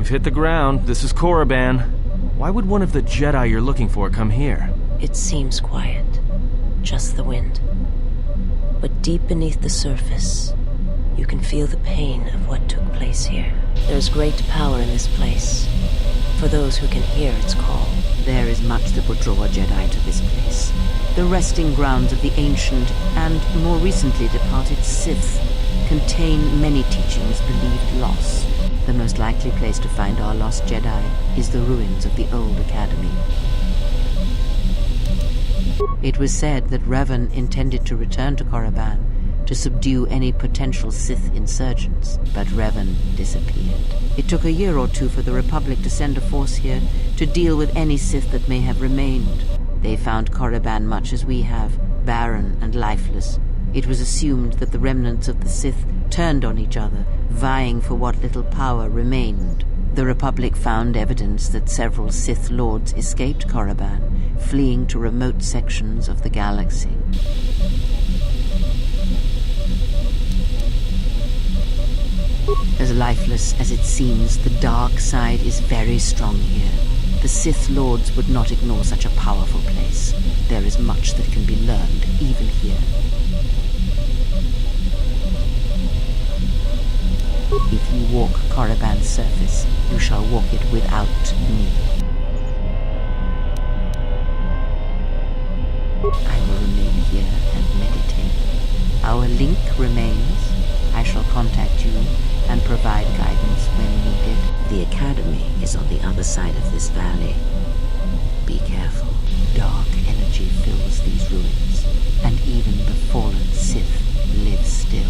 We've hit the ground. This is Korriban. Why would one of the Jedi you're looking for come here? It seems quiet. Just the wind. But deep beneath the surface, you can feel the pain of what took place here. There's great power in this place, for those who can hear its call. There is much that would draw a Jedi to this place. The resting grounds of the ancient and more recently departed Sith contain many teachings believed lost. The most likely place to find our lost Jedi is the ruins of the old academy. It was said that Revan intended to return to Korriban to subdue any potential Sith insurgents, but Revan disappeared. It took a year or two for the Republic to send a force here to deal with any Sith that may have remained. They found Korriban much as we have, barren and lifeless. It was assumed that the remnants of the Sith turned on each other, vying for what little power remained. The Republic found evidence that several Sith Lords escaped Korriban, fleeing to remote sections of the galaxy. As lifeless as it seems, the dark side is very strong here. The Sith Lords would not ignore such a powerful place. There is much that can be learned, even here. If you walk Korriban's surface, you shall walk it without me. I will remain here and meditate. Our link remains. I shall contact you and provide guidance when needed. The Academy is on the other side of this valley. Be careful. Dark energy fills these ruins, and even the fallen Sith live still.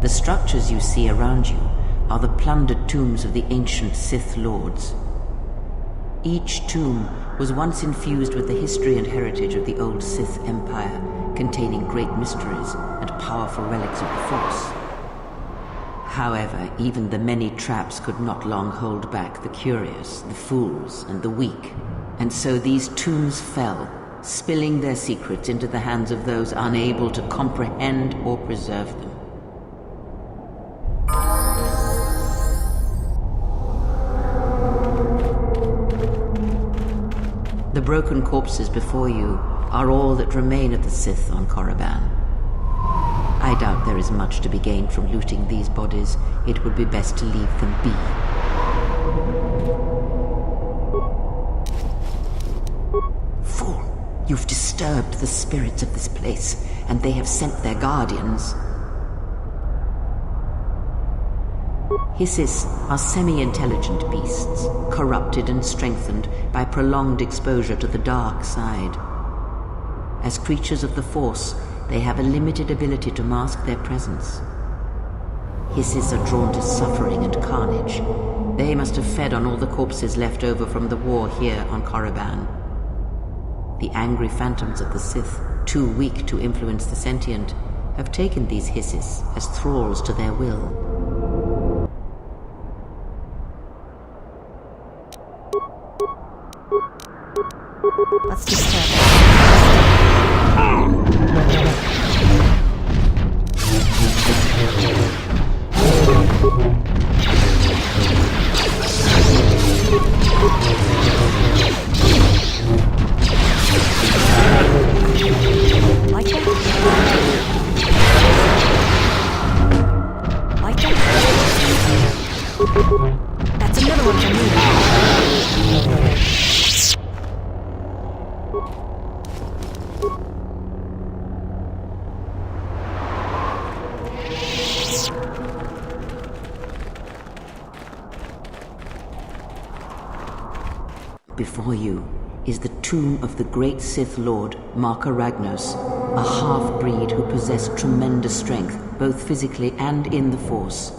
The structures you see around you are the plundered tombs of the ancient Sith Lords. Each tomb was once infused with the history and heritage of the old Sith Empire, containing great mysteries and powerful relics of the Force. However, even the many traps could not long hold back the curious, the fools, and the weak. And so these tombs fell, spilling their secrets into the hands of those unable to comprehend or preserve them. The broken corpses before you are all that remain of the Sith on Korriban. I doubt there is much to be gained from looting these bodies. It would be best to leave them be. Fool! You've disturbed the spirits of this place, and they have sent their guardians. Hissis are semi-intelligent beasts, corrupted and strengthened by prolonged exposure to the dark side. As creatures of the Force, they have a limited ability to mask their presence. Hissis are drawn to suffering and carnage. They must have fed on all the corpses left over from the war here on Korriban. The angry phantoms of the Sith, too weak to influence the sentient, have taken these Hissis as thralls to their will. Let's disturb it. Like that? Like that? That's another one for me. Before you is the tomb of the great Sith Lord, Marka Ragnos, a half-breed who possessed tremendous strength both physically and in the Force.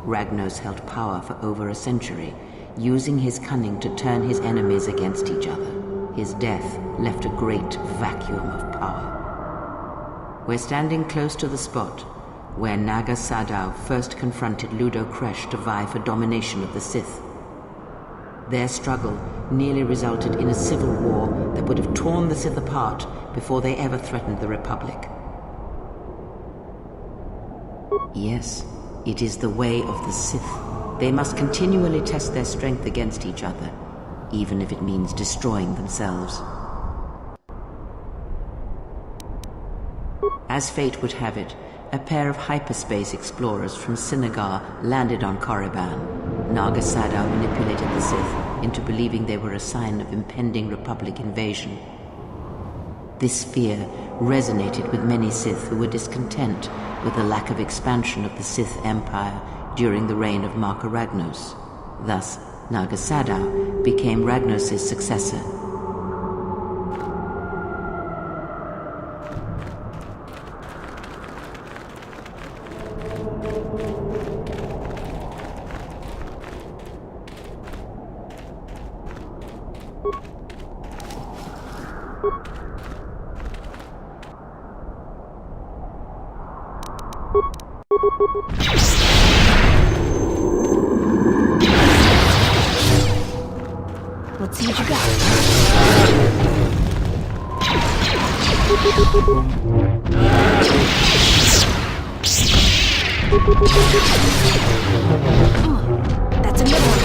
Ragnos held power for over a century, using his cunning to turn his enemies against each other. His death left a great vacuum of power. We're standing close to the spot where Naga Sadow first confronted Ludo Kresh to vie for domination of the Sith. Their struggle nearly resulted in a civil war that would have torn the Sith apart before they ever threatened the Republic. Yes, it is the way of the Sith. They must continually test their strength against each other, even if it means destroying themselves. As fate would have it, a pair of hyperspace explorers from Sinagar landed on Korriban. Naga Sadow manipulated the Sith into believing they were a sign of impending Republic invasion. This fear resonated with many Sith who were discontent with the lack of expansion of the Sith Empire during the reign of Marka Ragnos. Thus, Naga Sadow became Ragnos' successor. Let's see what you got. That's a good one.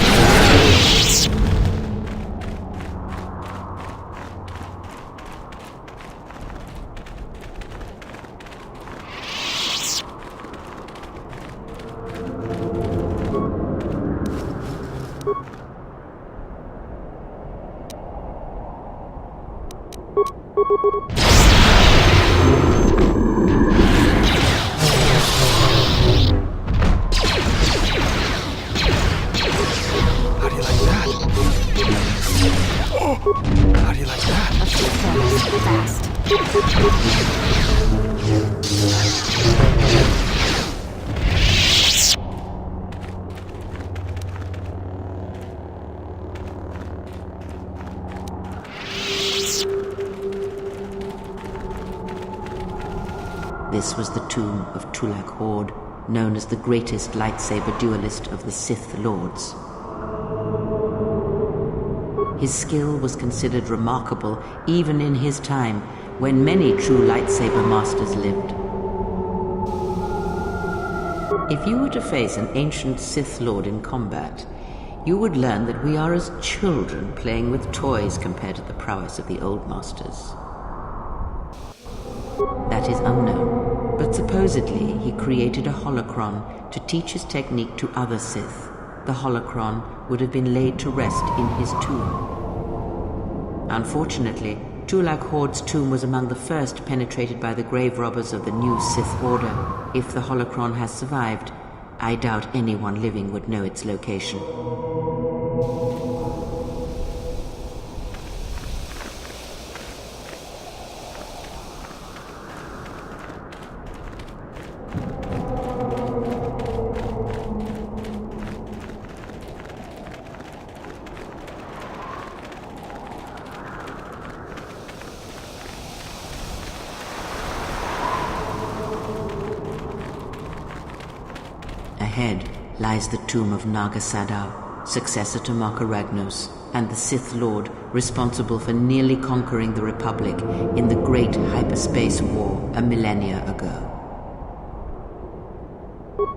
How do you like that? How do you like that? A few things fast. This was the tomb of Tulak Hord, known as the greatest lightsaber duelist of the Sith Lords. His skill was considered remarkable even in his time, when many true lightsaber masters lived. If you were to face an ancient Sith Lord in combat, you would learn that we are as children playing with toys compared to the prowess of the old masters. That is unknown, but supposedly he created a holocron to teach his technique to other Sith. The holocron would have been laid to rest in his tomb. Unfortunately, Tulak Hord's tomb was among the first penetrated by the grave robbers of the new Sith Order. If the holocron has survived, I doubt anyone living would know its location. Ahead lies the tomb of Naga Sadow, successor to Marka Ragnos, and the Sith Lord responsible for nearly conquering the Republic in the Great Hyperspace War a millennia ago.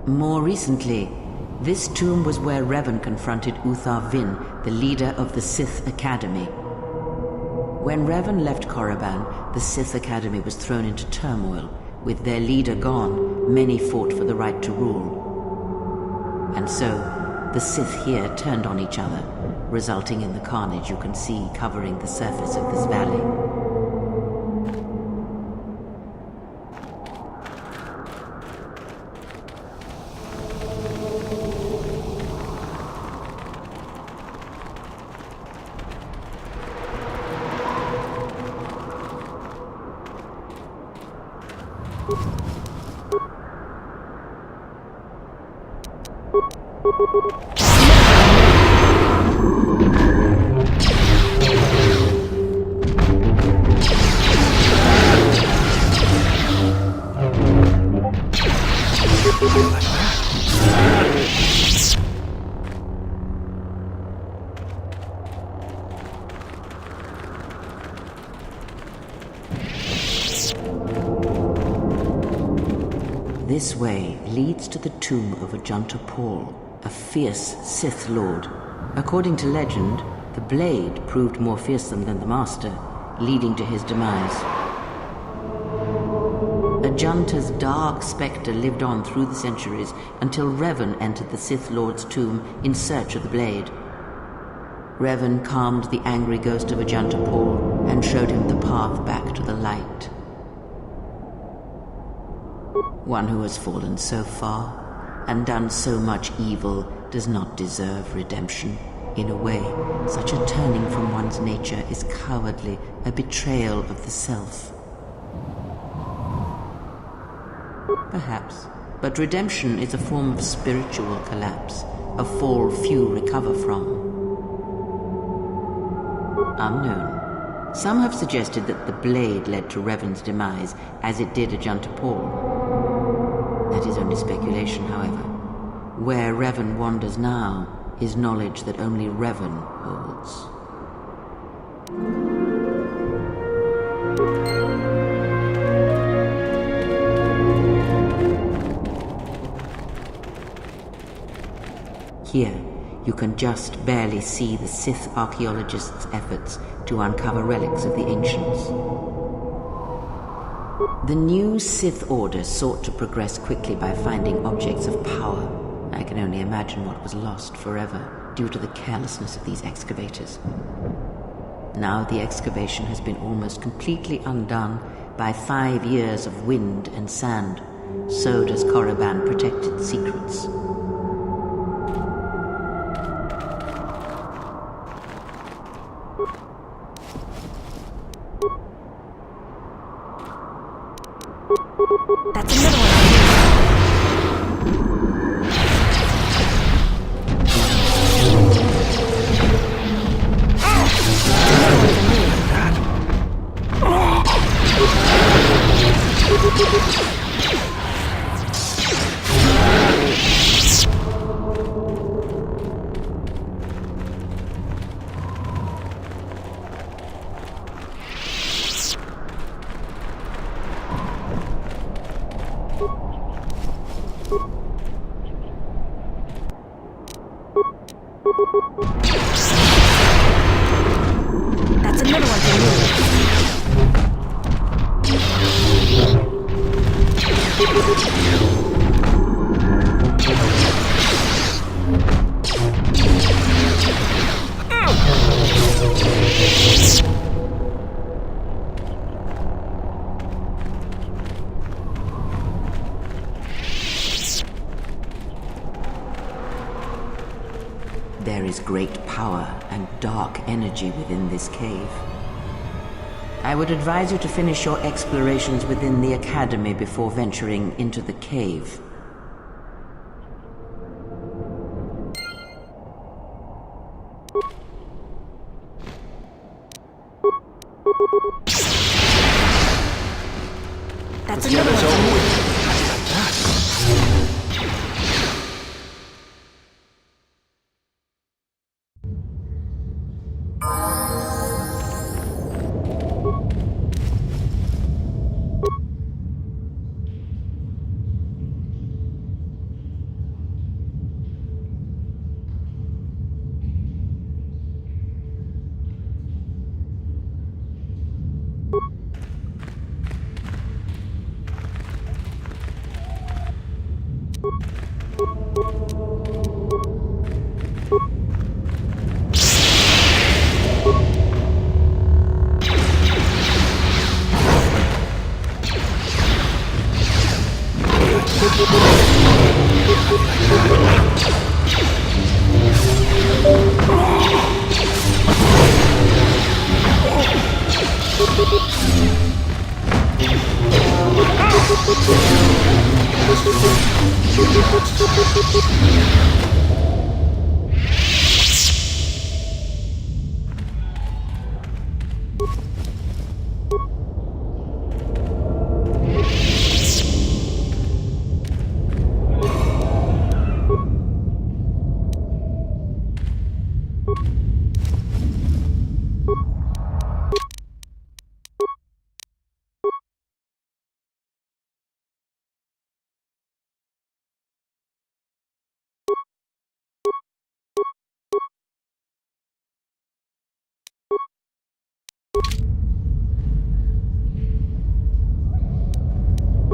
More recently, this tomb was where Revan confronted Uthar Vin, the leader of the Sith Academy. When Revan left Korriban, the Sith Academy was thrown into turmoil. With their leader gone, many fought for the right to rule. And so, the Sith here turned on each other, resulting in the carnage you can see covering the surface of this valley. This way leads to the tomb of Ajanta Paul, a fierce Sith Lord. According to legend, the blade proved more fearsome than the Master, leading to his demise. Ajanta's dark spectre lived on through the centuries until Revan entered the Sith Lord's tomb in search of the blade. Revan calmed the angry ghost of Ajanta Paul and showed him the path back to the light. One who has fallen so far and done so much evil does not deserve redemption. In a way, such a turning from one's nature is cowardly, a betrayal of the self. Perhaps, but redemption is a form of spiritual collapse, a fall few recover from. Unknown. Some have suggested that the blade led to Revan's demise, as it did Ajanta Paul. That is only speculation, however. Where Revan wanders now is knowledge that only Revan holds. Here, you can just barely see the Sith archaeologists' efforts to uncover relics of the ancients. The new Sith Order sought to progress quickly by finding objects of power. I can only imagine what was lost forever due to the carelessness of these excavators. Now the excavation has been almost completely undone by 5 years of wind and sand. So does Korriban protect its secrets. That's another one. That's another one for me. There is great power and dark energy within this cave. I would advise you to finish your explorations within the Academy before venturing into the cave. That's another one for me.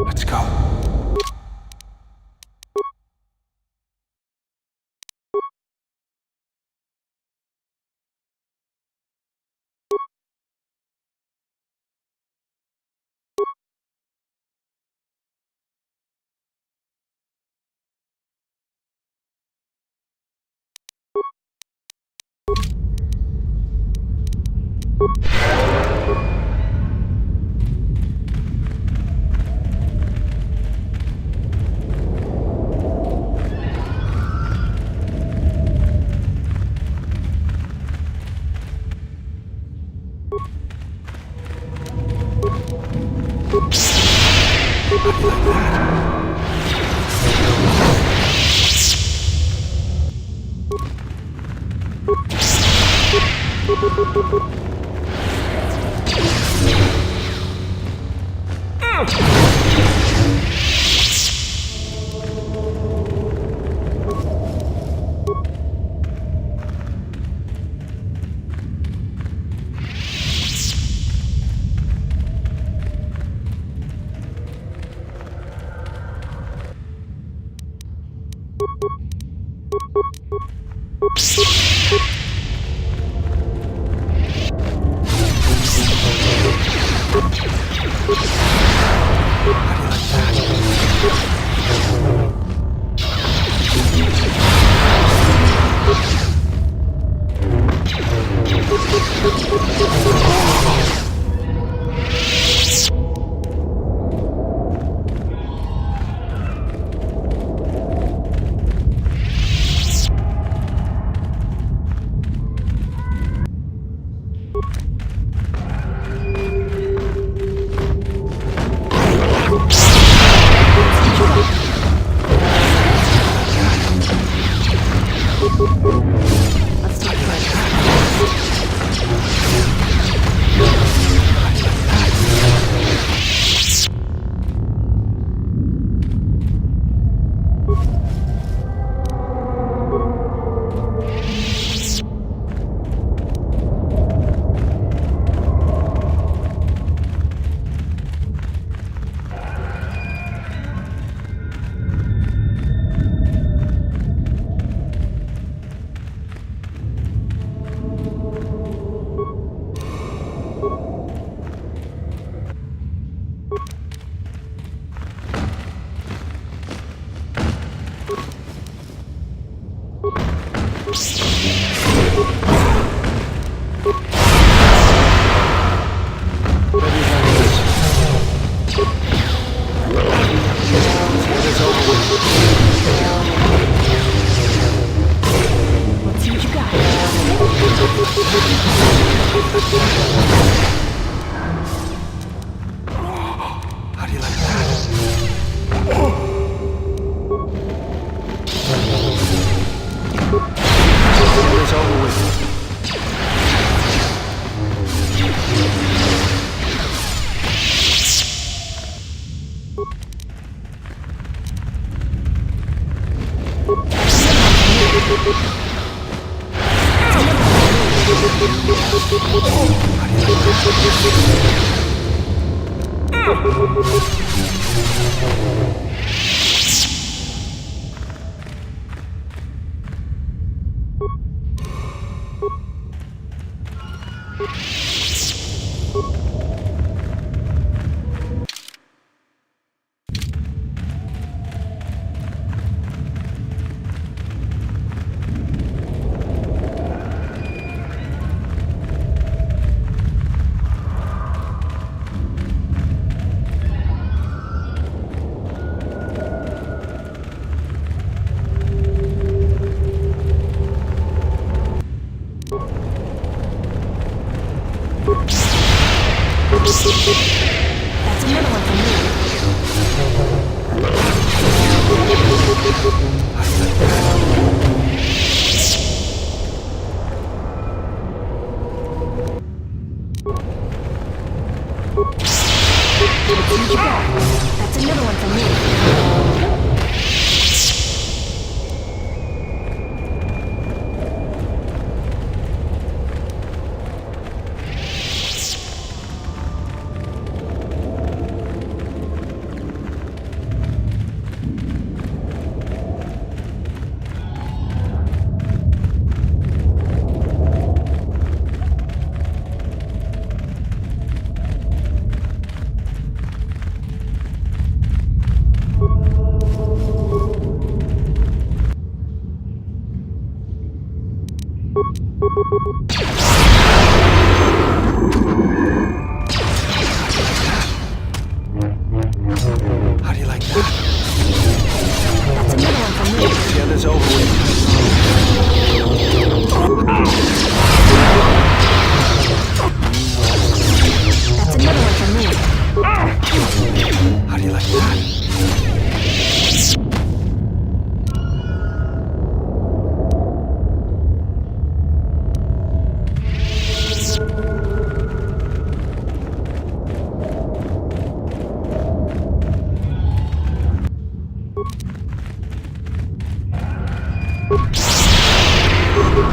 Let's go. Let's take it. Let's see what you got. How do you like that? It's over with.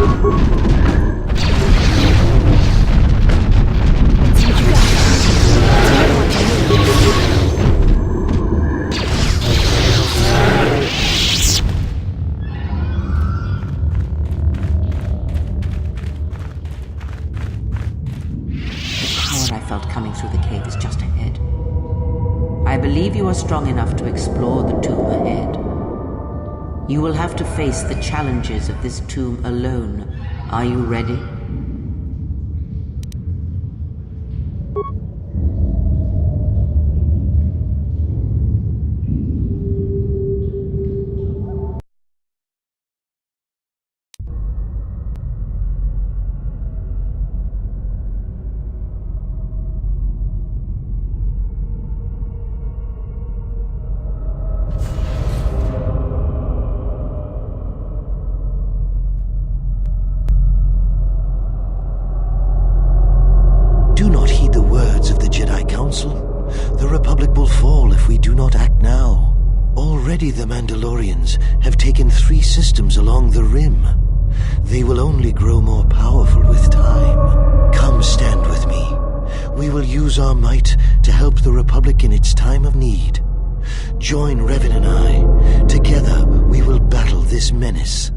Let's see what you got. Let's hear what you need. I felt coming through the cave is just ahead. I believe you are strong enough to explore the tomb ahead. You will have to face the challenges of this tomb alone. Are you ready? Do not heed the words of the Jedi Council. The Republic will fall if we do not act now. Already the Mandalorians have taken 3 systems along the Rim. They will only grow more powerful with time. Come stand with me. We will use our might to help the Republic in its time of need. Join Revan and I. Together we will battle this menace.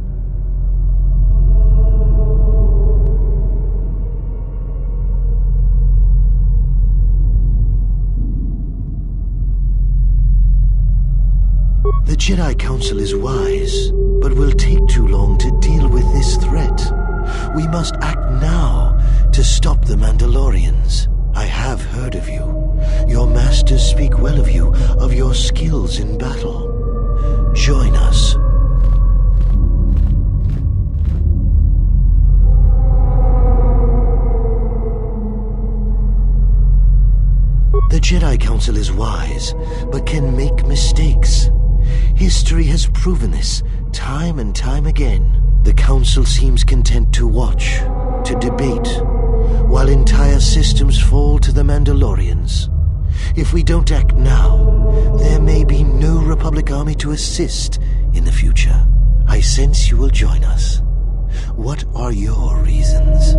The Jedi Council is wise, but will take too long to deal with this threat. We must act now to stop the Mandalorians. I have heard of you. Your masters speak well of you, of your skills in battle. Join us. The Jedi Council is wise, but can make mistakes. History has proven this time and time again. The Council seems content to watch, to debate, while entire systems fall to the Mandalorians. If we don't act now, there may be no Republic army to assist in the future. I sense you will join us. What are your reasons?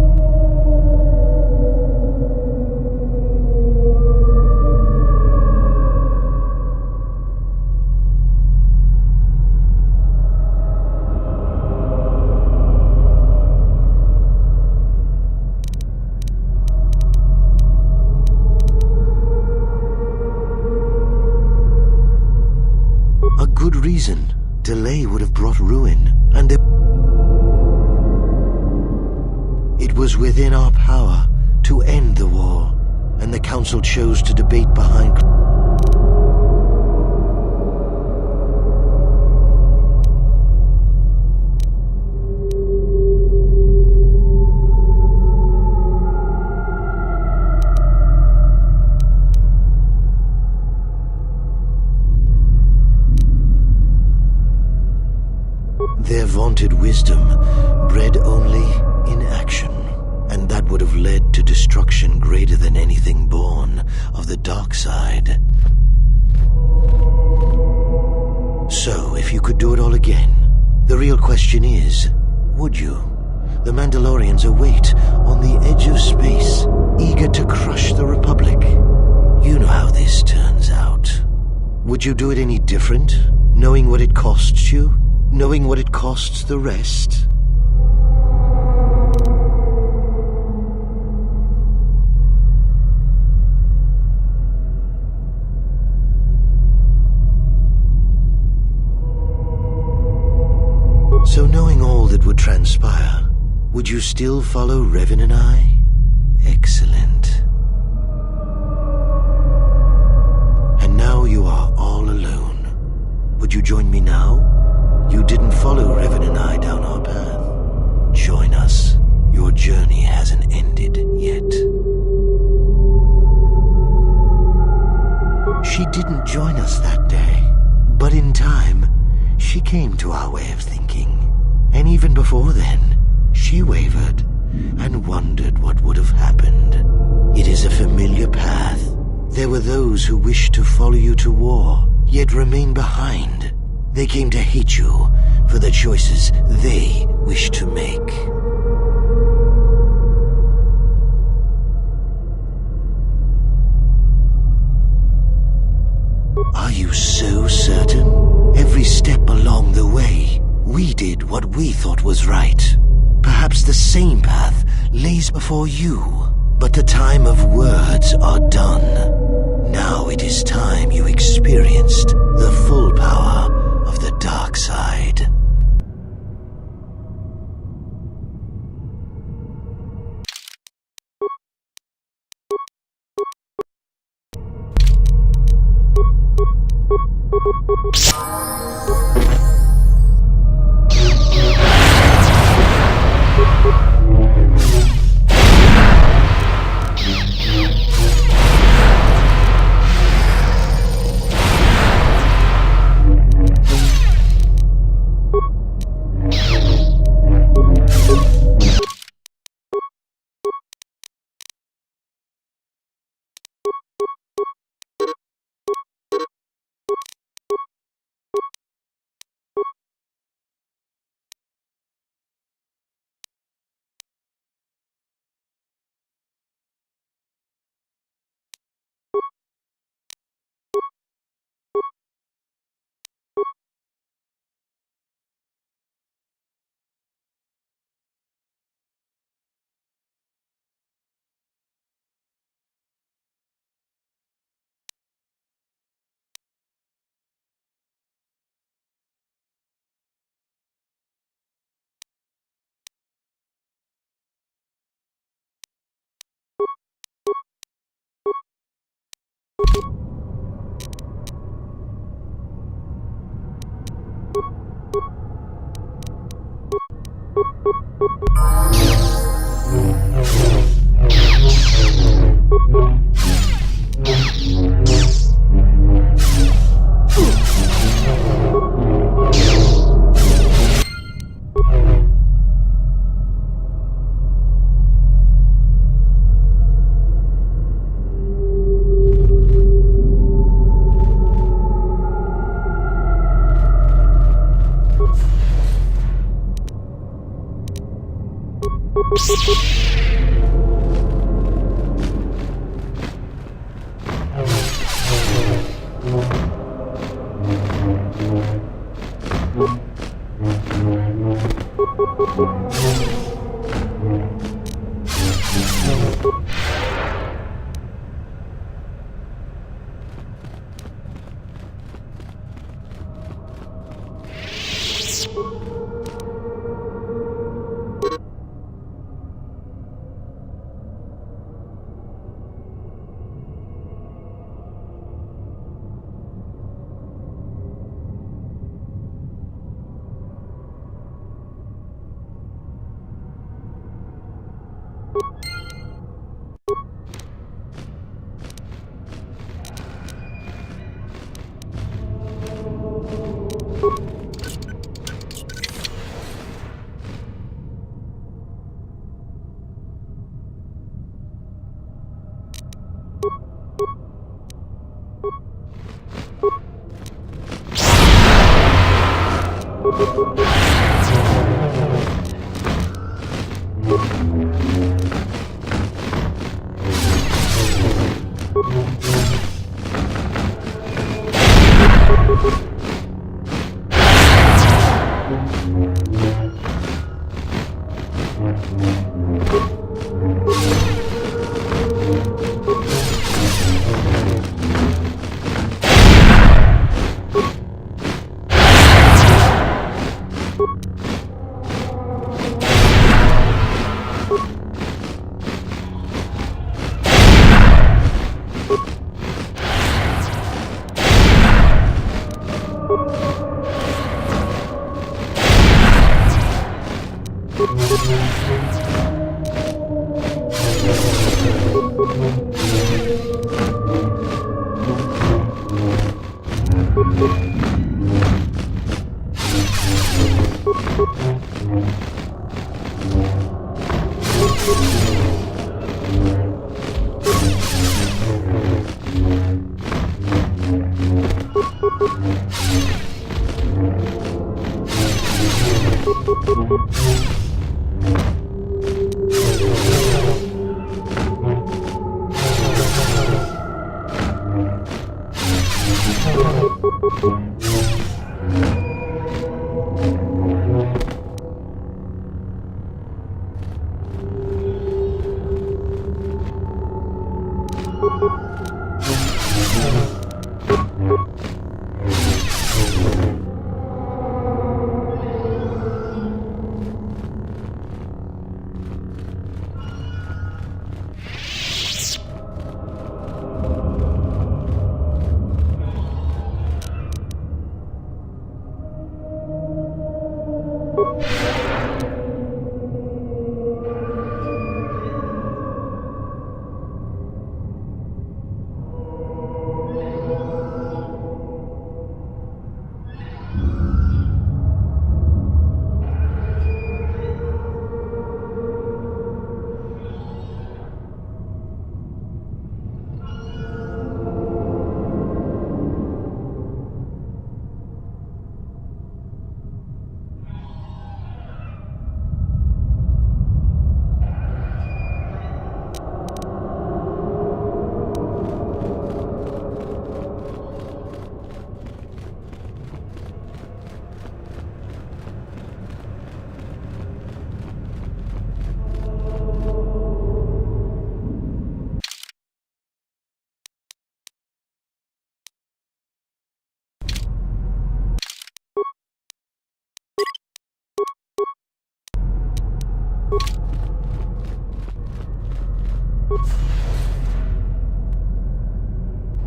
Good reason. Delay would have brought ruin, and it was within our power to end the war, and the Council chose to debate behind. Their vaunted wisdom bred only in action, and that would have led to destruction greater than anything born of the dark side. So, if you could do it all again, the real question is, would you? The Mandalorians await on the edge of space, eager to crush the Republic. You know how this turns out. Would you do it any different, knowing what it costs you? Knowing what it costs the rest? So knowing all that would transpire, would you still follow Revan and I? Excellent. And now you are all alone. Would you join me now? You didn't follow Revan and I down our path. Join us. Your journey hasn't ended yet. She didn't join us that day, but in time, she came to our way of thinking. And even before then, she wavered and wondered what would have happened. It is a familiar path. There were those who wished to follow you to war, yet remain behind. They came to hate you for the choices they wished to make. Are you so certain? Every step along the way, we did what we thought was right. Perhaps the same path lays before you, but the time of words are done. Now it is time you experienced the full power of the dark side.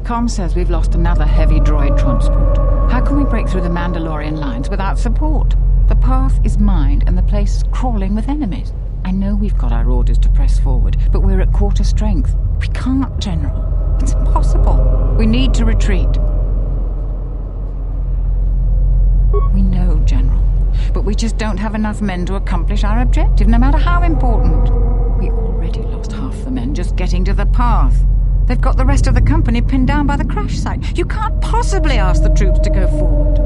Com says we've lost another heavy droid transport. How can we break through the Mandalorian lines without support? The path is mined and the place is crawling with enemies. I know we've got our orders to press forward, but we're at quarter strength. We can't, General. It's impossible. We need to retreat. We know, General. But we just don't have enough men to accomplish our objective, no matter how important. We already lost half the men just getting to the path. They've got the rest of the company pinned down by the crash site. You can't possibly ask the troops to go forward.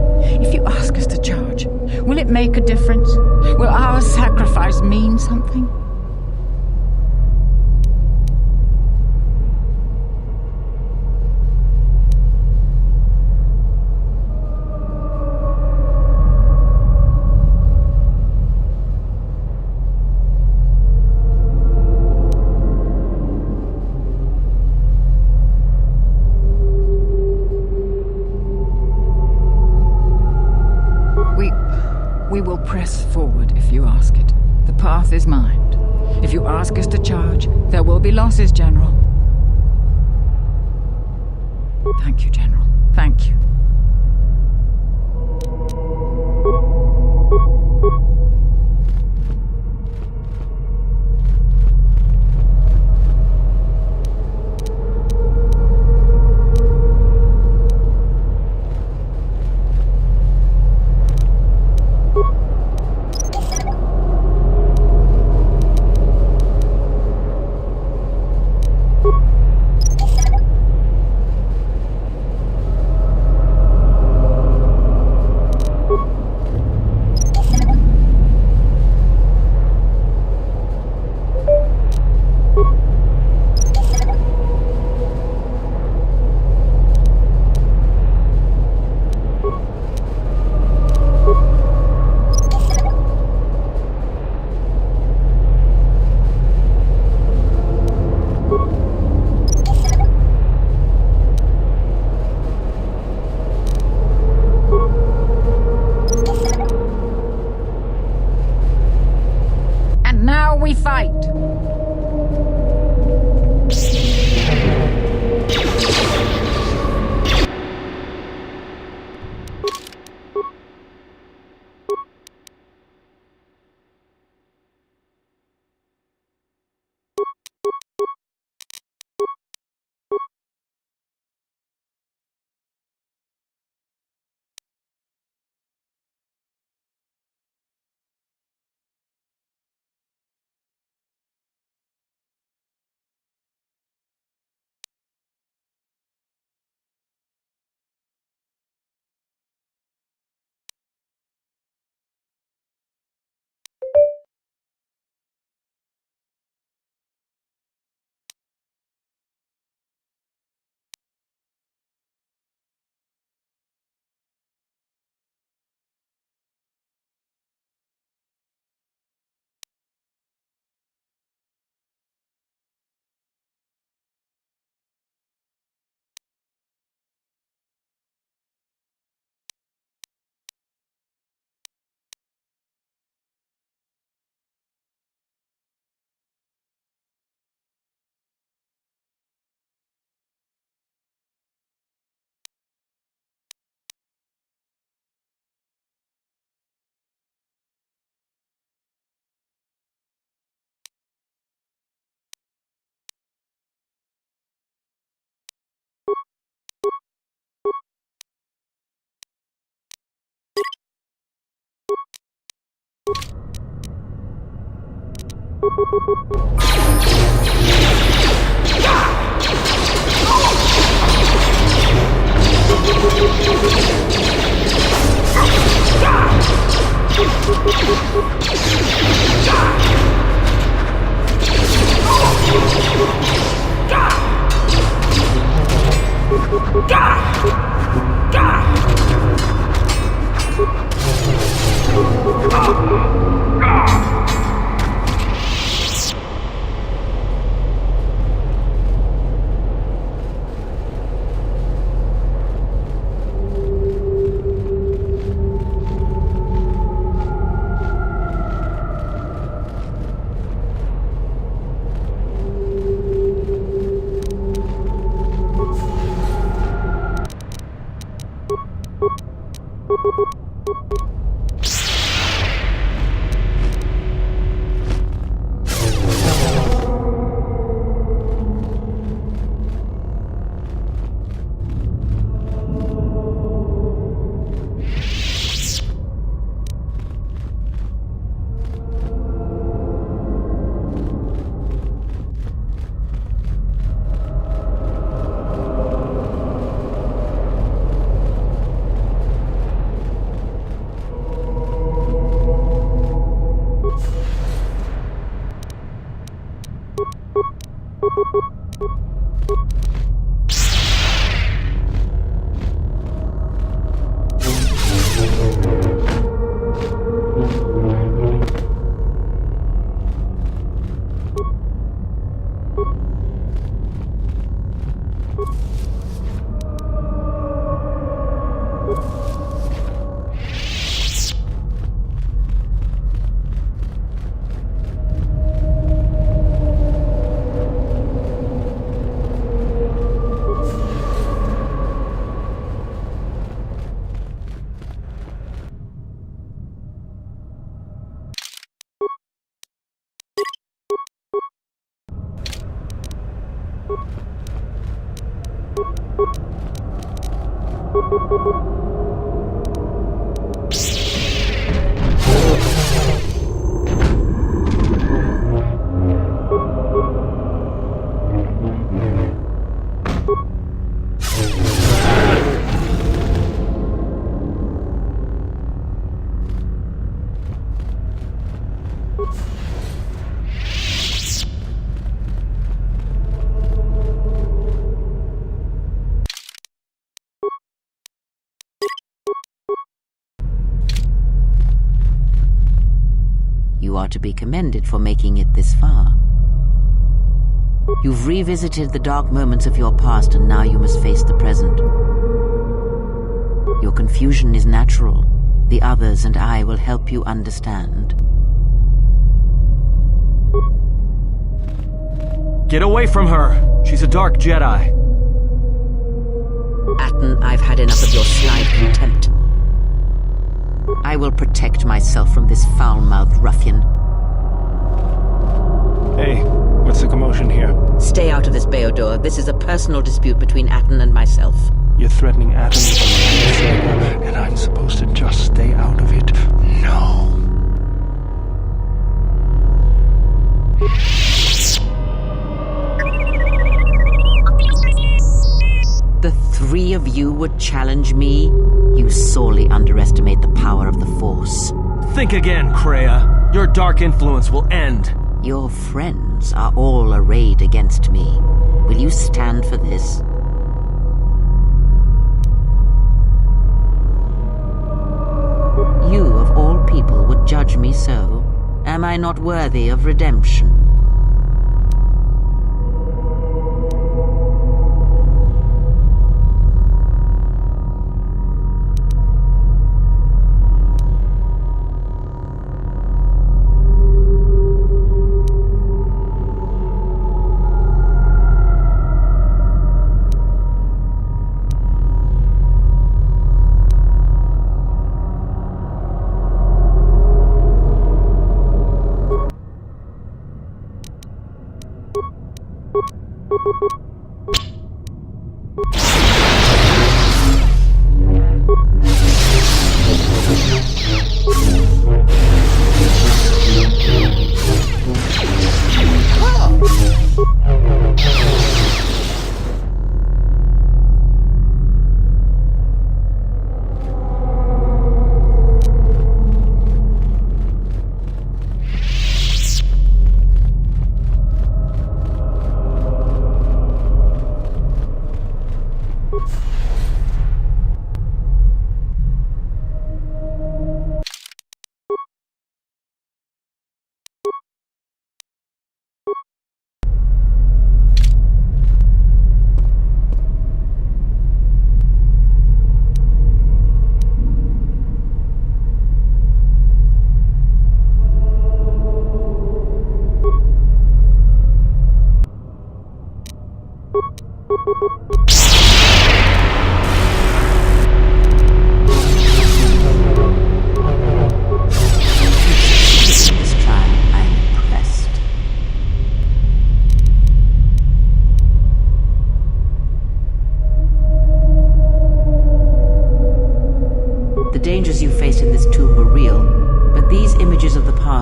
If you ask us to charge, will it make a difference? Will our sacrifice mean something? We will press forward if you ask it. The path is mined. If you ask us to charge, there will be losses, General. Thank you, General. Thank you. Now we fight! You are to be commended for making it this far. You've revisited the dark moments of your past, and now you must face the present. Your confusion is natural. The others and I will help you understand. Get away from her! She's a dark Jedi. Atten, I've had enough of your snide contempt. I will protect myself from this foul-mouthed ruffian. Hey, what's the commotion here? Stay out of this, bao-dur. This is a personal dispute between Atten and myself. You're threatening Atten with a saber, and I'm supposed to just stay out of it? No. The three of you would challenge me? You sorely underestimate the power of the Force. Think again, Kreia. Your dark influence will end. Your friends are all arrayed against me. Will you stand for this? You, of all people, would judge me so. Am I not worthy of redemption?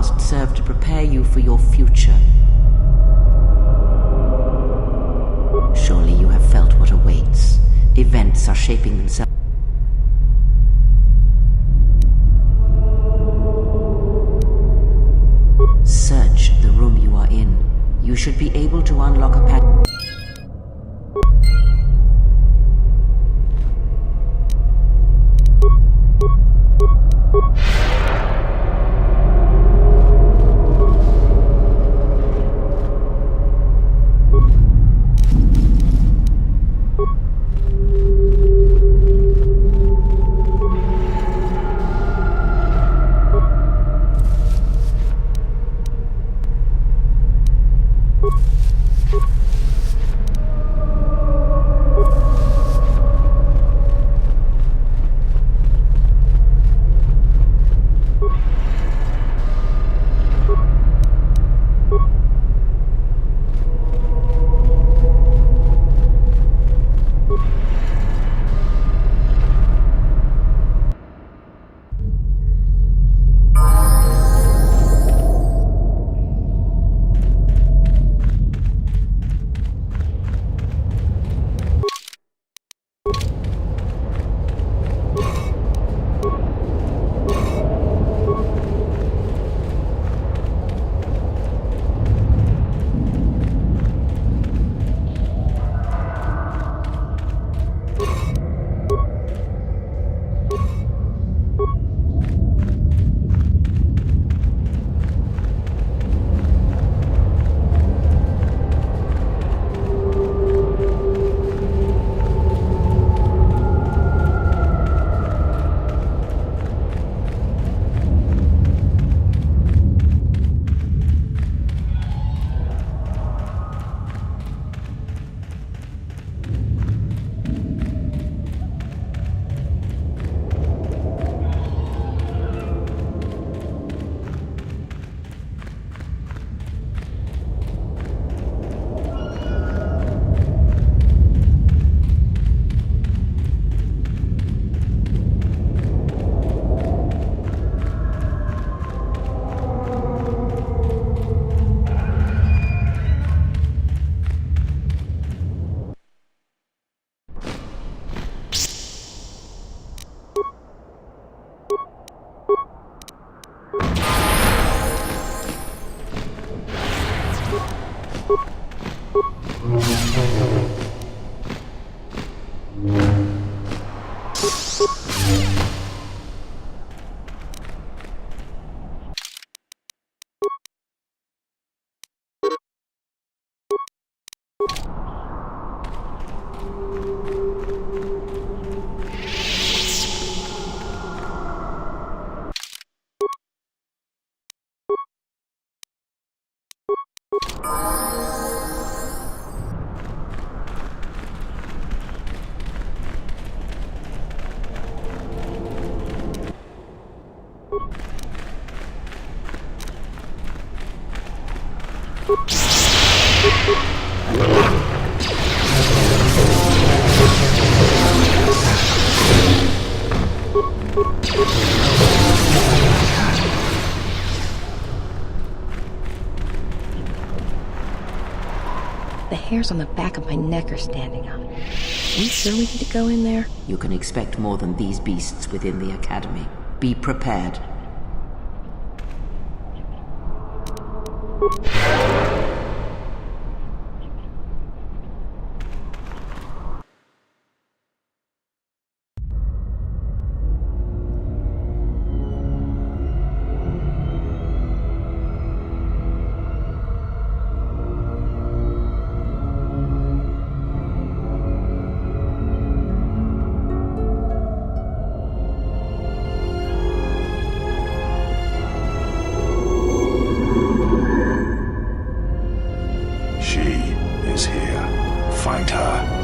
past serve to prepare you for your future. Surely you have felt what awaits. Events are shaping themselves. Search the room you are in. You should be able to unlock a pattern. The hairs on the back of my neck are standing up. Are you sure we need to go in there? You can expect more than these beasts within the Academy. Be prepared. Find her.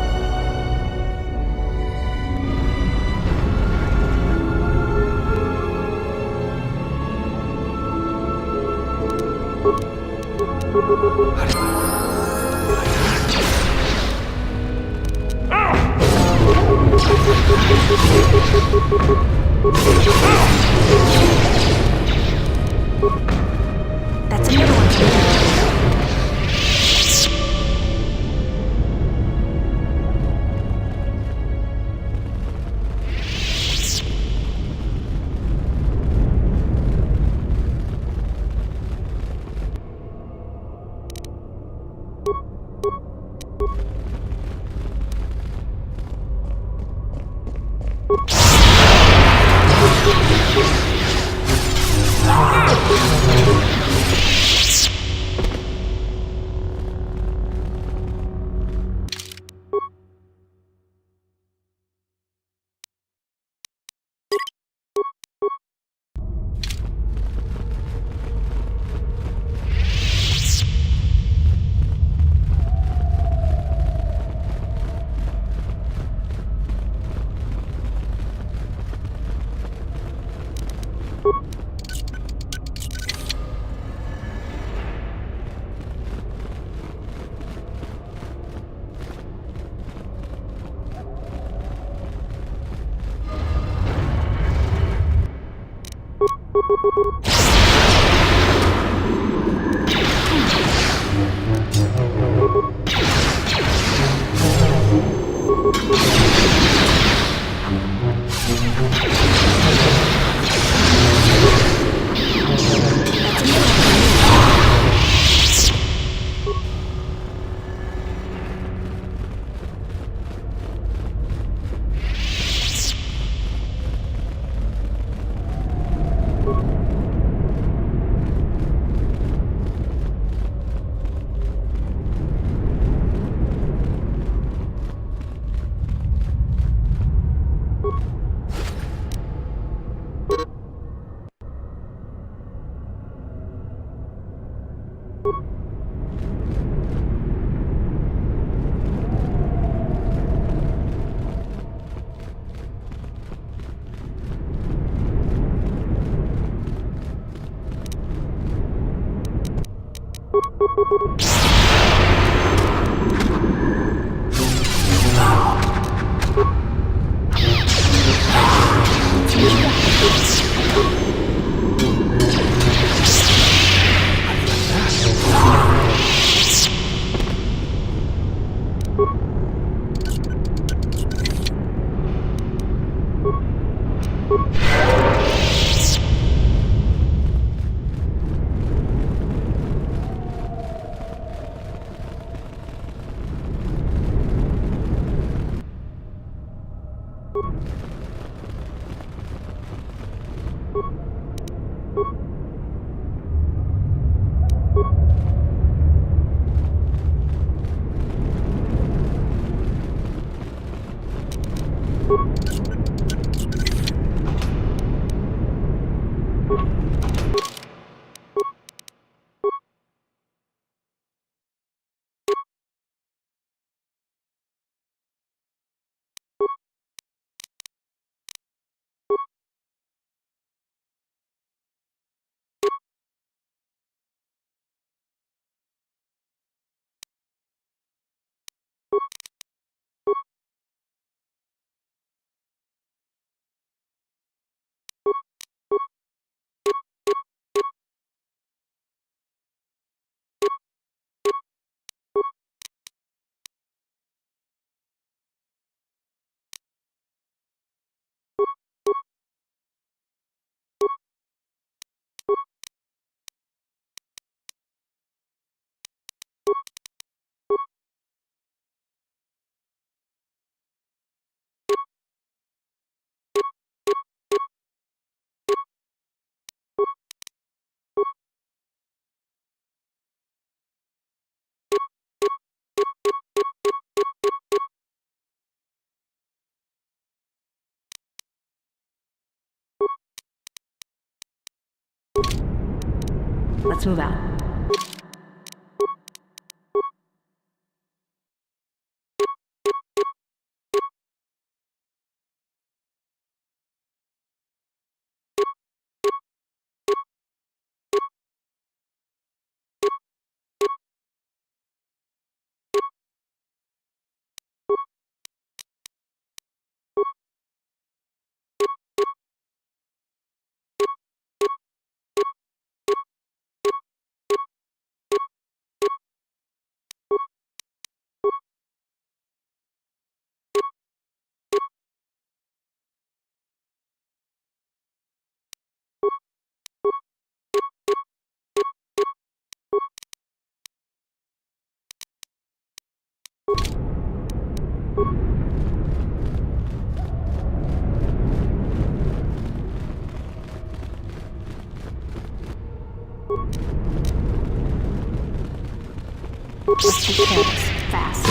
Let's move out. Let's take care of this fast.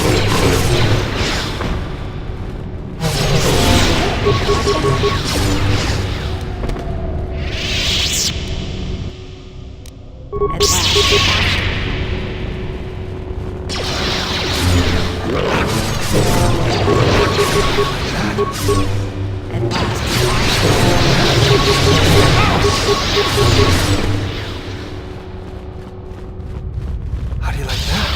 At last. How do you like that?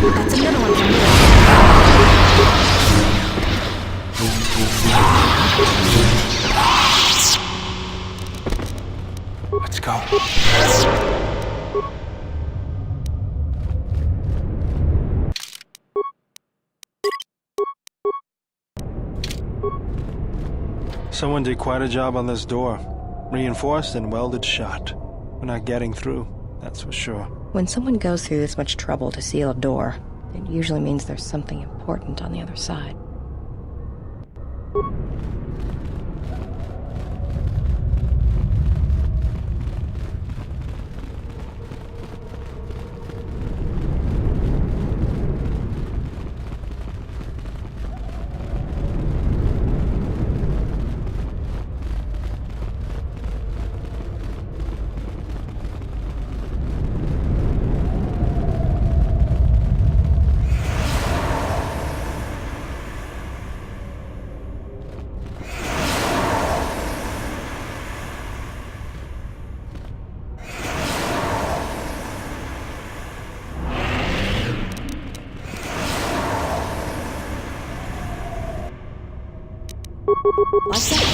That's another one from here. Let's go. Someone did quite a job on this door. Reinforced and welded shut. We're not getting through, that's for sure. When someone goes through this much trouble to seal a door, it usually means there's something important on the other side. What's that?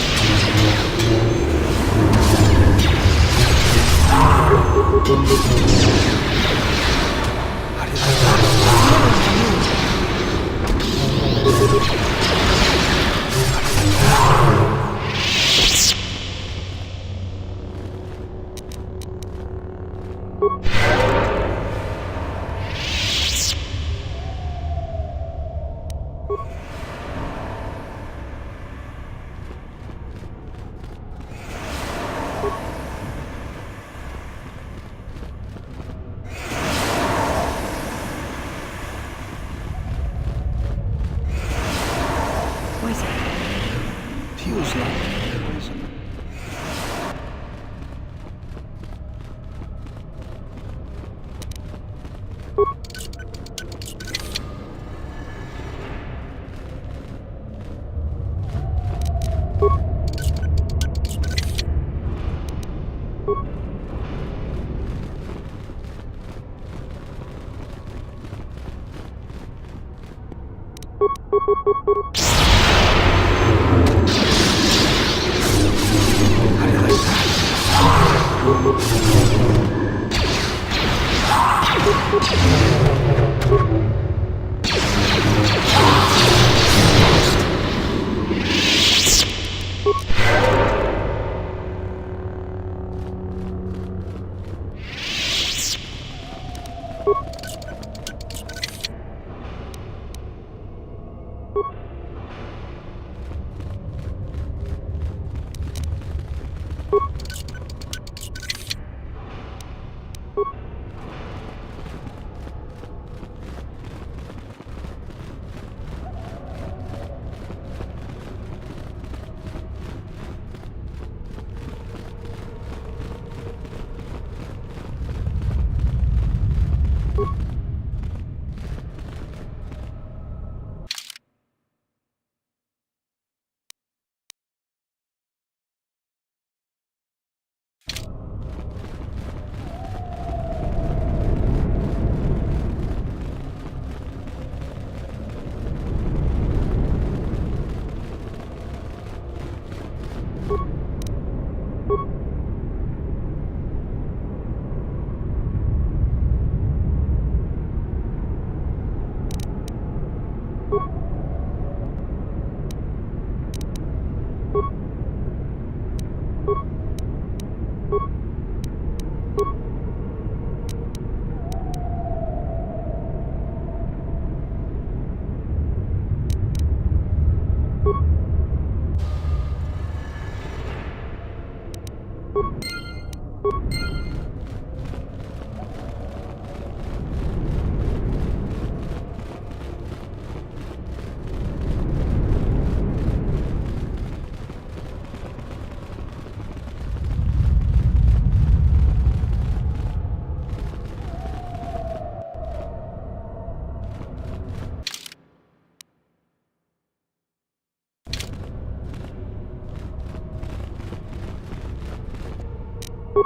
Feels like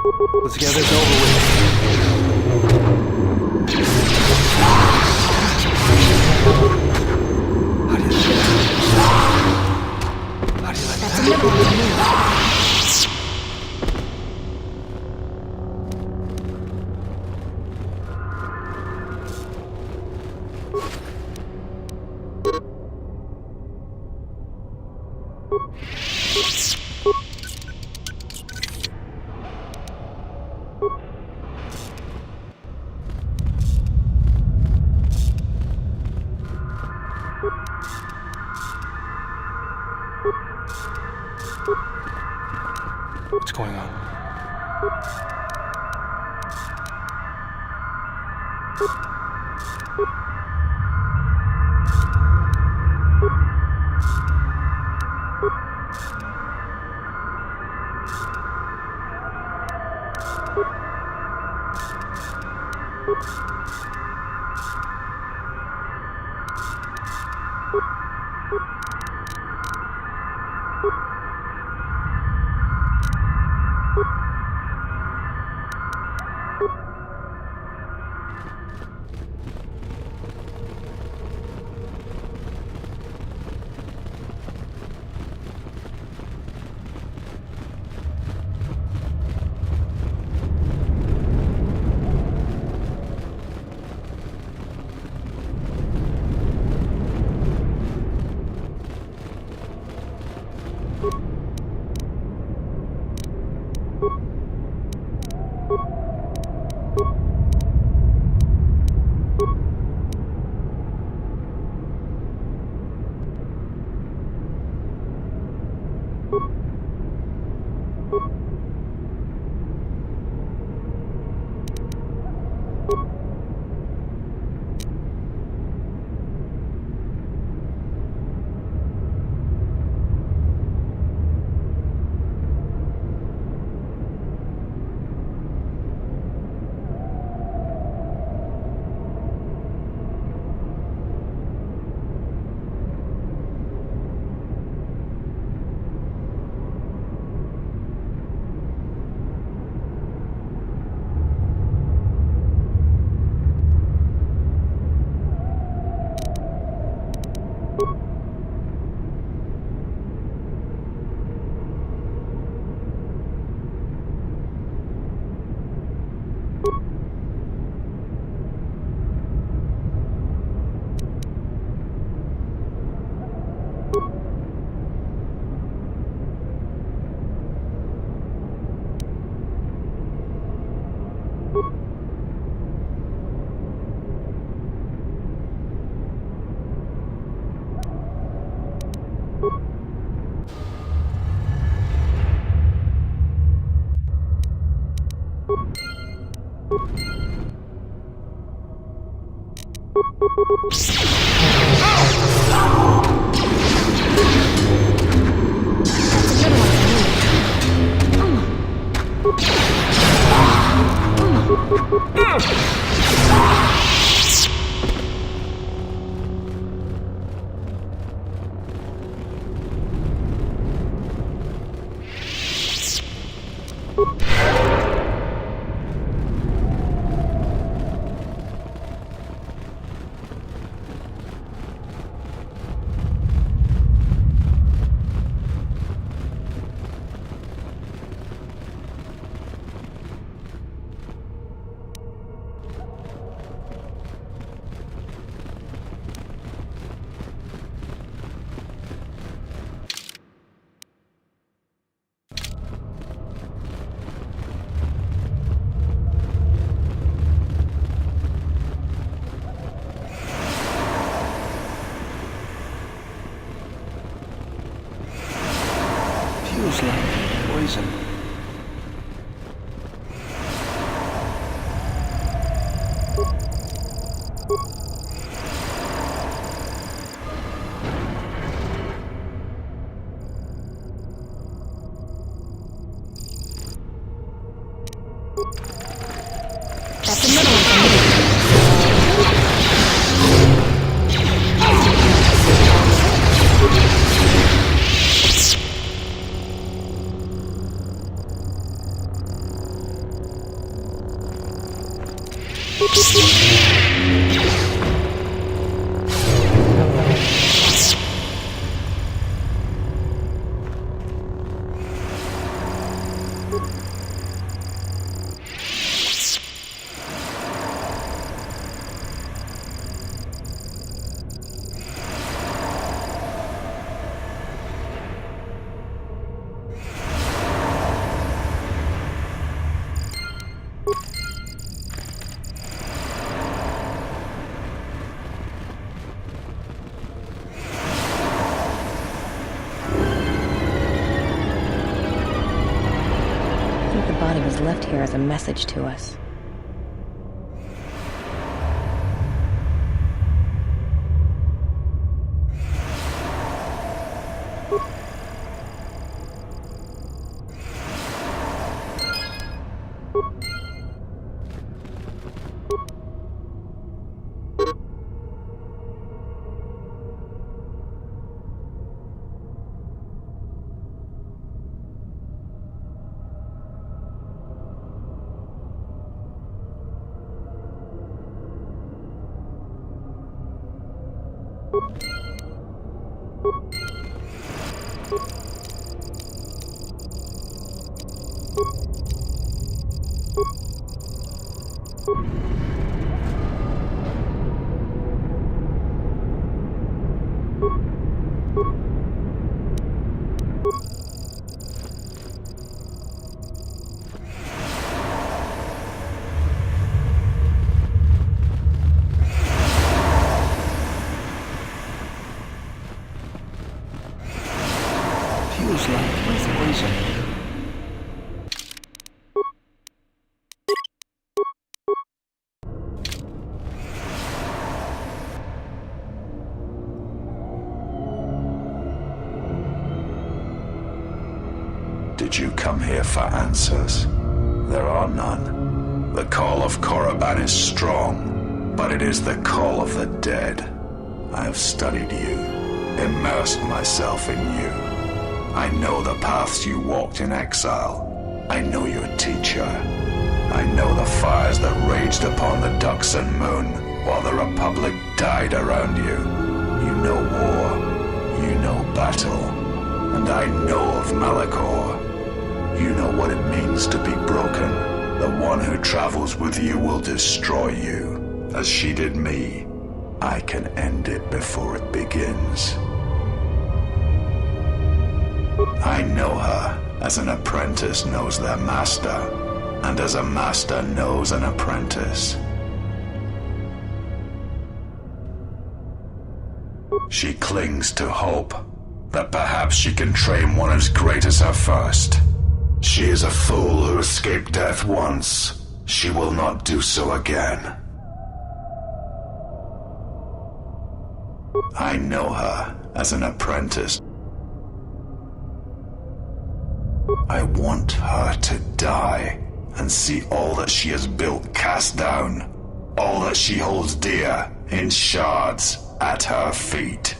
Let's get this over with. That's another one for me. What's going on? I think the body was left here as a message to us. Feels like poison. Did you come here for answers? There are none. The call of Korriban is strong, but it is the call of the dead. I have studied you, immersed myself in you. I know the paths you walked in exile. I know your teacher. I know the fires that raged upon the Ducks and Moon while the Republic died around you. You know war. You know battle. And I know of Malachor. You know what it means to be broken. The one who travels with you will destroy you, as she did me. I can end it before it begins. I know her as an apprentice knows their master, and as a master knows an apprentice. She clings to hope that perhaps she can train one as great as her first. She is a fool who escaped death once. She will not do so again. I know her as an apprentice. I want her to die and see all that she has built cast down, all that she holds dear in shards at her feet.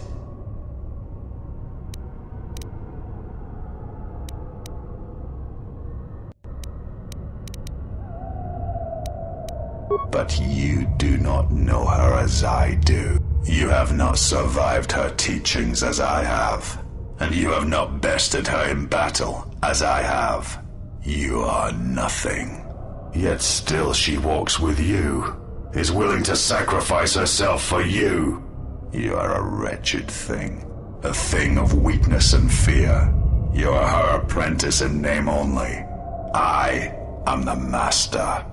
But you do not know her as I do. You have not survived her teachings as I have, and you have not bested her in battle as I have. You are nothing. Yet still she walks with you, is willing to sacrifice herself for you. You are a wretched thing, a thing of weakness and fear. You are her apprentice in name only. I am the master.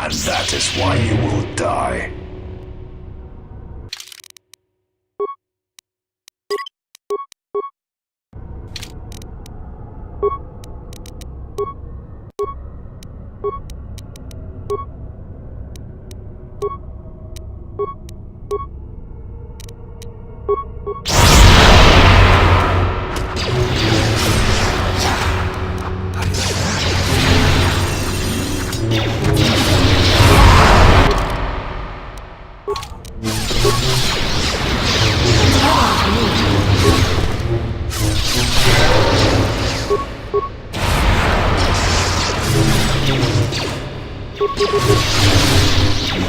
And that is why you will die. Simon.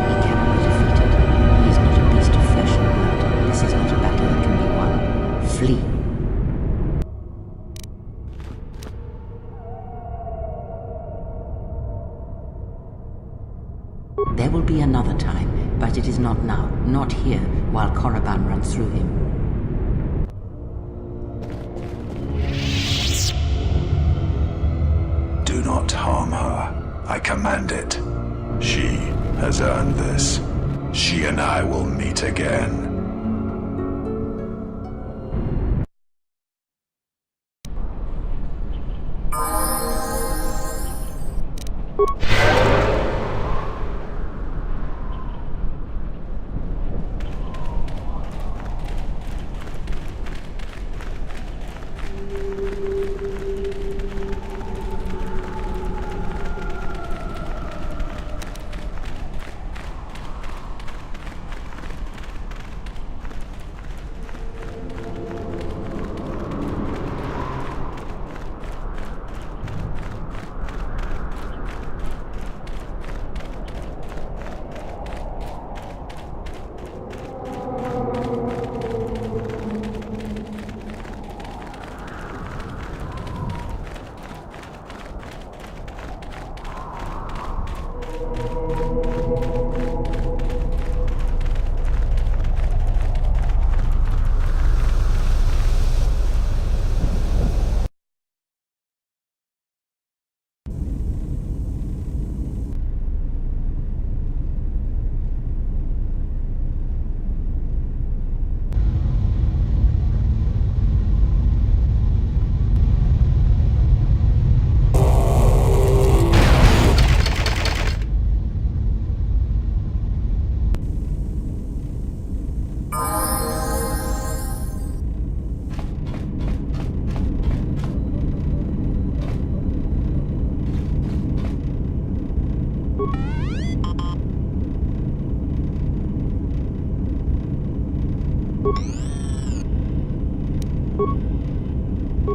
He cannot be defeated. He is not a beast of flesh and blood. This is not a battle that can be won. Flee. There will be another time, but it is not now, not here, while Korriban runs through him. Do not harm her. I command it. She has earned this. She and I will meet again.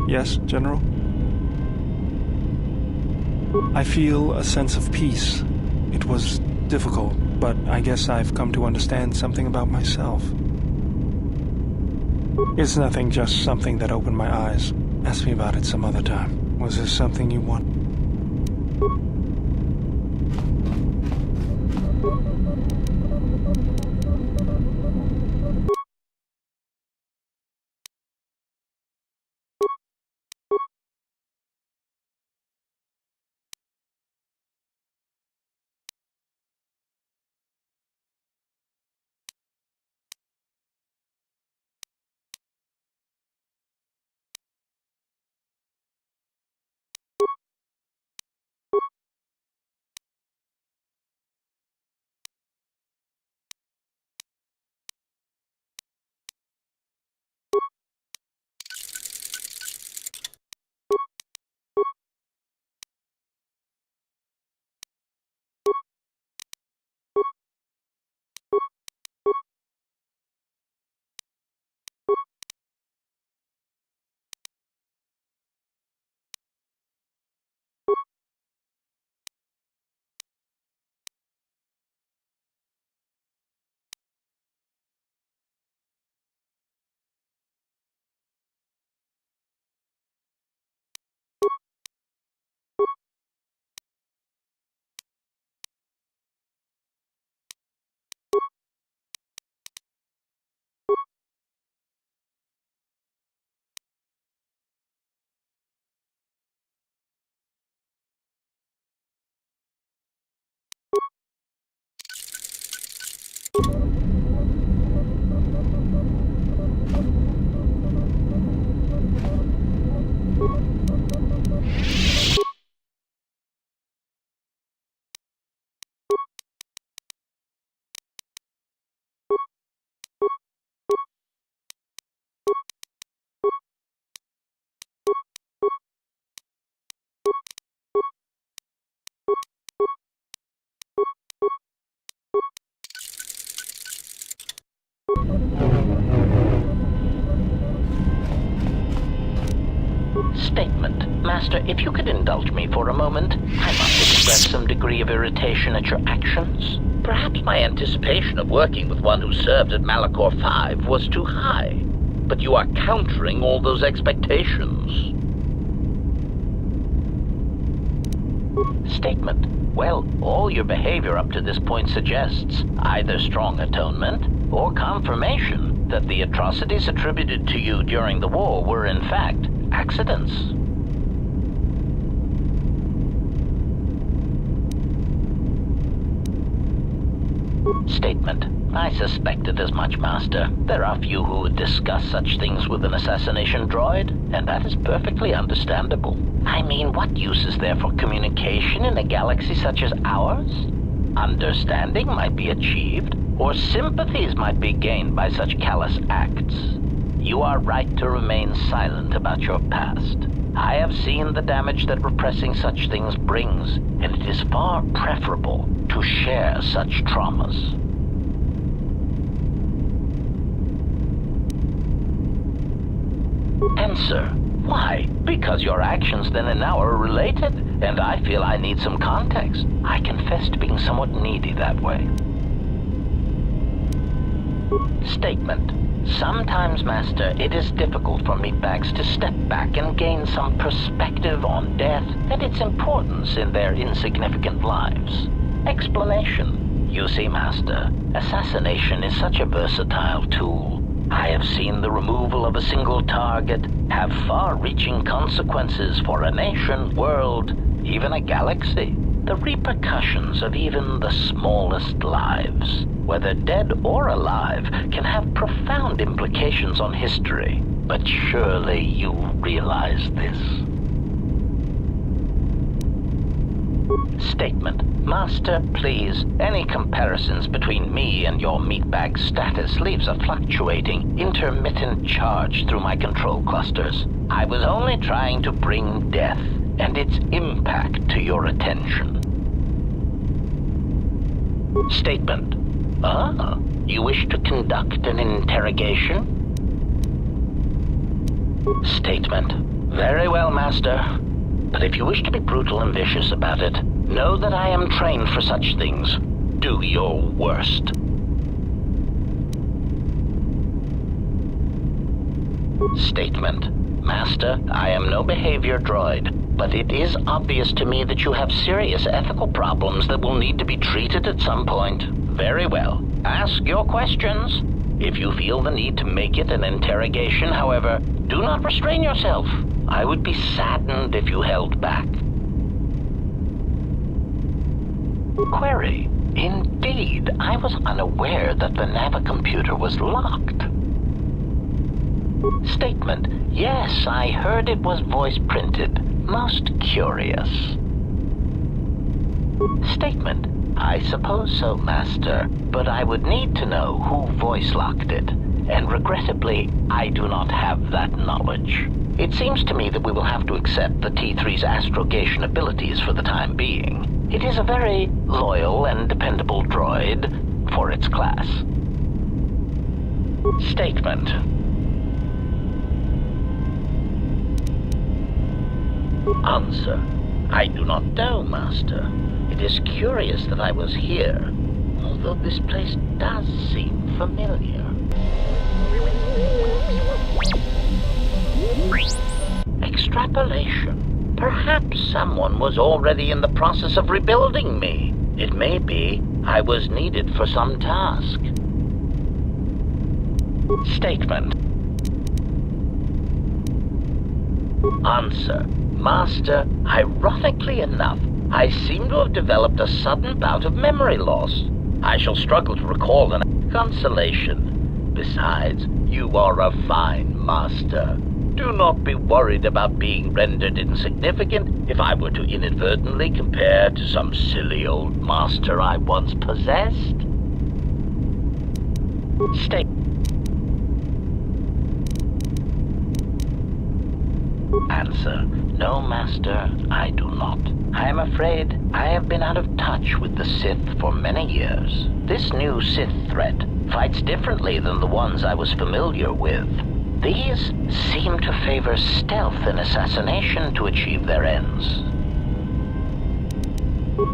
Yes, General? I feel a sense of peace. It was difficult, but I guess I've come to understand something about myself. It's nothing, just something that opened my eyes. Ask me about it some other time. Was there something you want? Statement. Master, if you could indulge me for a moment, I must express some degree of irritation at your actions. Perhaps my anticipation of working with one who served at Malachor 5 was too high, but you are countering all those expectations. Statement. Well, all your behavior up to this point suggests either strong atonement or confirmation that the atrocities attributed to you during the war were in fact accidents. Statement. I suspected as much, Master. There are few who would discuss such things with an assassination droid, and that is perfectly understandable. I mean, what use is there for communication in a galaxy such as ours? Understanding might be achieved, or sympathies might be gained by such callous acts. You are right to remain silent about your past. I have seen the damage that repressing such things brings, and it is far preferable to share such traumas. Answer. Why? Because your actions then and now are related, and I feel I need some context. I confess to being somewhat needy that way. Statement. Sometimes, Master, it is difficult for meatbags to step back and gain some perspective on death and its importance in their insignificant lives. Explanation. You see, Master, assassination is such a versatile tool. I have seen the removal of a single target have far-reaching consequences for a nation, world, even a galaxy. The repercussions of even the smallest lives, whether dead or alive, can have profound implications on history. But surely you realize this. Statement. Master, please, any comparisons between me and your meatbag status leaves a fluctuating, intermittent charge through my control clusters. I was only trying to bring death and its impact to your attention. Statement. Ah, you wish to conduct an interrogation? Statement. Very well, Master. But if you wish to be brutal and vicious about it, know that I am trained for such things. Do your worst. Statement. Master, I am no behavior droid, but it is obvious to me that you have serious ethical problems that will need to be treated at some point. Very well. Ask your questions. If you feel the need to make it an interrogation, however, do not restrain yourself. I would be saddened if you held back. Query. Indeed, I was unaware that the navicomputer was locked. Statement. Yes, I heard it was voice printed. Most curious. Statement. I suppose so, Master, but I would need to know who voice locked it, and regrettably, I do not have that knowledge. It seems to me that we will have to accept the T3's astrogation abilities for the time being. It is a very loyal and dependable droid for its class. Statement. Answer. I do not know, Master. It is curious that I was here, although this place does seem familiar. Extrapolation. Perhaps someone was already in the process of rebuilding me. It may be I was needed for some task. Statement. Answer. Master, ironically enough, I seem to have developed a sudden bout of memory loss. I shall struggle to recall an consolation. Besides, you are a fine master. Do not be worried about being rendered insignificant if I were to inadvertently compare to some silly old master I once possessed. Answer. No, Master, I do not. I am afraid I have been out of touch with the Sith for many years. This new Sith threat fights differently than the ones I was familiar with. These seem to favor stealth and assassination to achieve their ends.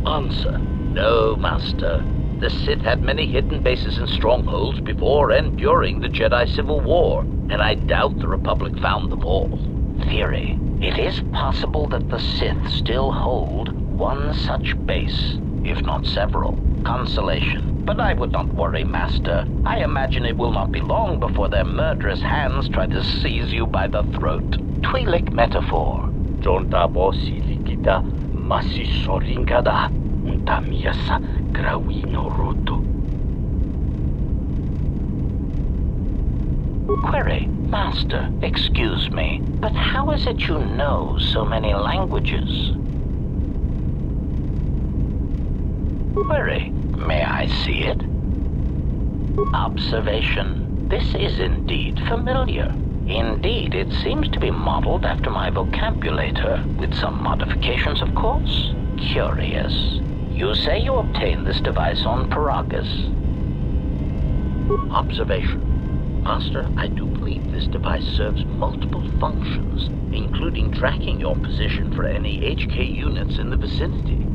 Answer. No, Master. The Sith had many hidden bases and strongholds before and during the Jedi Civil War, and I doubt the Republic found them all. Theory. It is possible that the Sith still hold one such base, if not several. Consolation. But I would not worry, Master. I imagine it will not be long before their murderous hands try to seize you by the throat. Twi'lek metaphor. Jonta bosi likita masisoringada untamiasa grawino roto. Query. Master, excuse me, but how is it you know so many languages? Query. May I see it? Observation. This is indeed familiar. Indeed, it seems to be modeled after my vocabulator, with some modifications, of course. Curious. You say you obtained this device on Paragus. Observation. Master, I do believe this device serves multiple functions, including tracking your position for any HK units in the vicinity.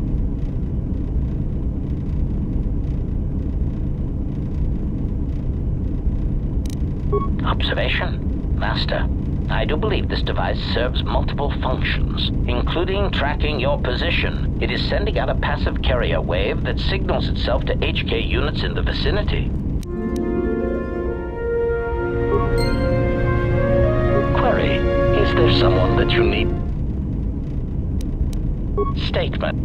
Observation. Master, I do believe this device serves multiple functions, including tracking your position. It is sending out a passive carrier wave that signals itself to HK units in the vicinity. Query. Is there someone that you need? Statement.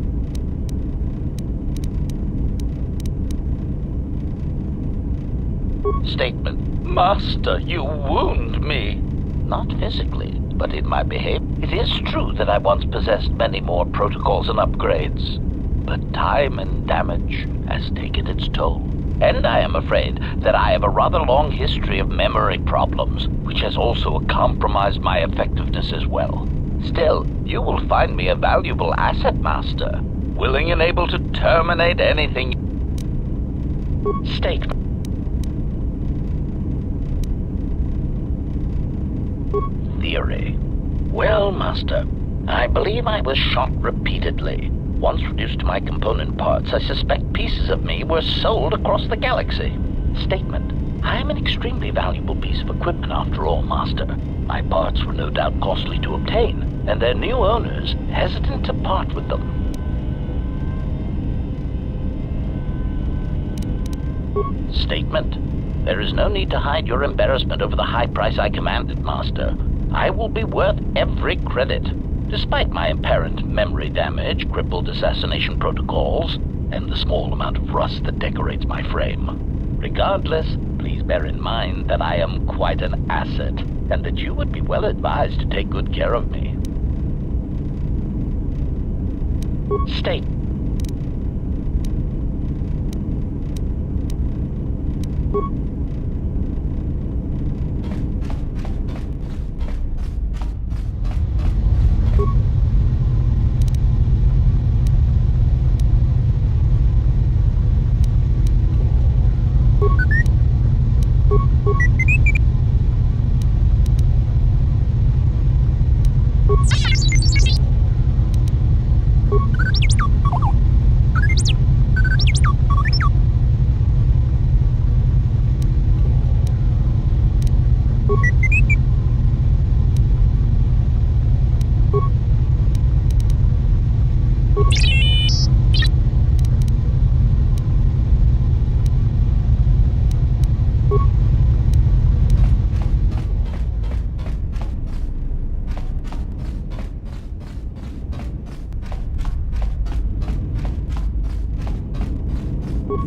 Statement. Master, you wound me. Not physically, but in my behavior. It is true that I once possessed many more protocols and upgrades, but time and damage has taken its toll. And I am afraid that I have a rather long history of memory problems, which has also compromised my effectiveness as well. Still, you will find me a valuable asset, Master, willing and able to terminate anything. Statement. Theory. Well, Master, I believe I was shot repeatedly. Once reduced to my component parts, I suspect pieces of me were sold across the galaxy. Statement. I am an extremely valuable piece of equipment after all, Master. My parts were no doubt costly to obtain, and their new owners hesitant to part with them. Statement. There is no need to hide your embarrassment over the high price I commanded, Master. I will be worth every credit, despite my apparent memory damage, crippled assassination protocols, and the small amount of rust that decorates my frame. Regardless, please bear in mind that I am quite an asset, and that you would be well advised to take good care of me. State.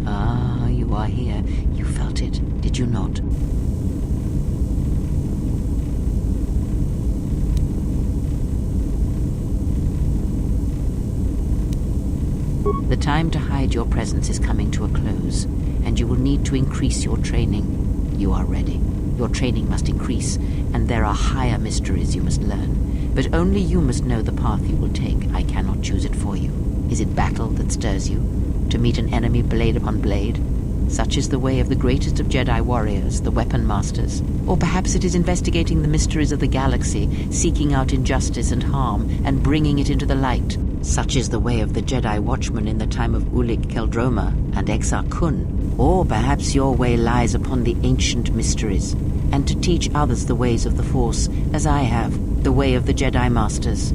Ah, you are here. You felt it, did you not? The time to hide your presence is coming to a close, and you will need to increase your training. You are ready. Your training must increase, and there are higher mysteries you must learn. But only you must know the path you will take. I cannot choose it for you. Is it battle that stirs you? To meet an enemy blade upon blade? Such is the way of the greatest of Jedi warriors, the Weapon Masters. Or perhaps it is investigating the mysteries of the galaxy, seeking out injustice and harm, and bringing it into the light. Such is the way of the Jedi Watchmen in the time of Ulik Keldroma and Exar Kun. Or perhaps your way lies upon the ancient mysteries, and to teach others the ways of the Force, as I have, the way of the Jedi Masters.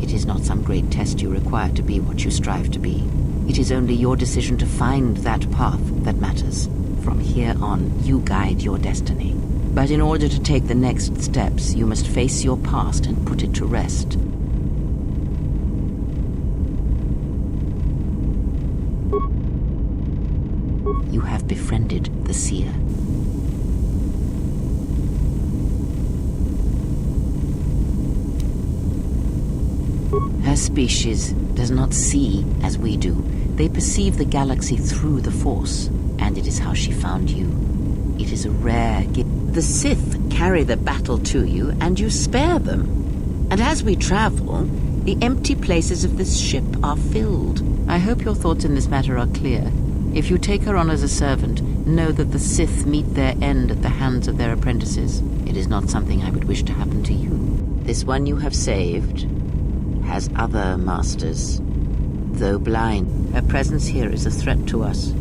It is not some great test you require to be what you strive to be. It is only your decision to find that path that matters. From here on, you guide your destiny. But in order to take the next steps, you must face your past and put it to rest. You have befriended the Seer. Her species does not see as we do. They perceive the galaxy through the Force, and it is how she found you. It is a rare gift. The Sith carry the battle to you, and you spare them. And as we travel, the empty places of this ship are filled. I hope your thoughts in this matter are clear. If you take her on as a servant, know that the Sith meet their end at the hands of their apprentices. It is not something I would wish to happen to you. This one you have saved has other masters. Though blind, her presence here is a threat to us.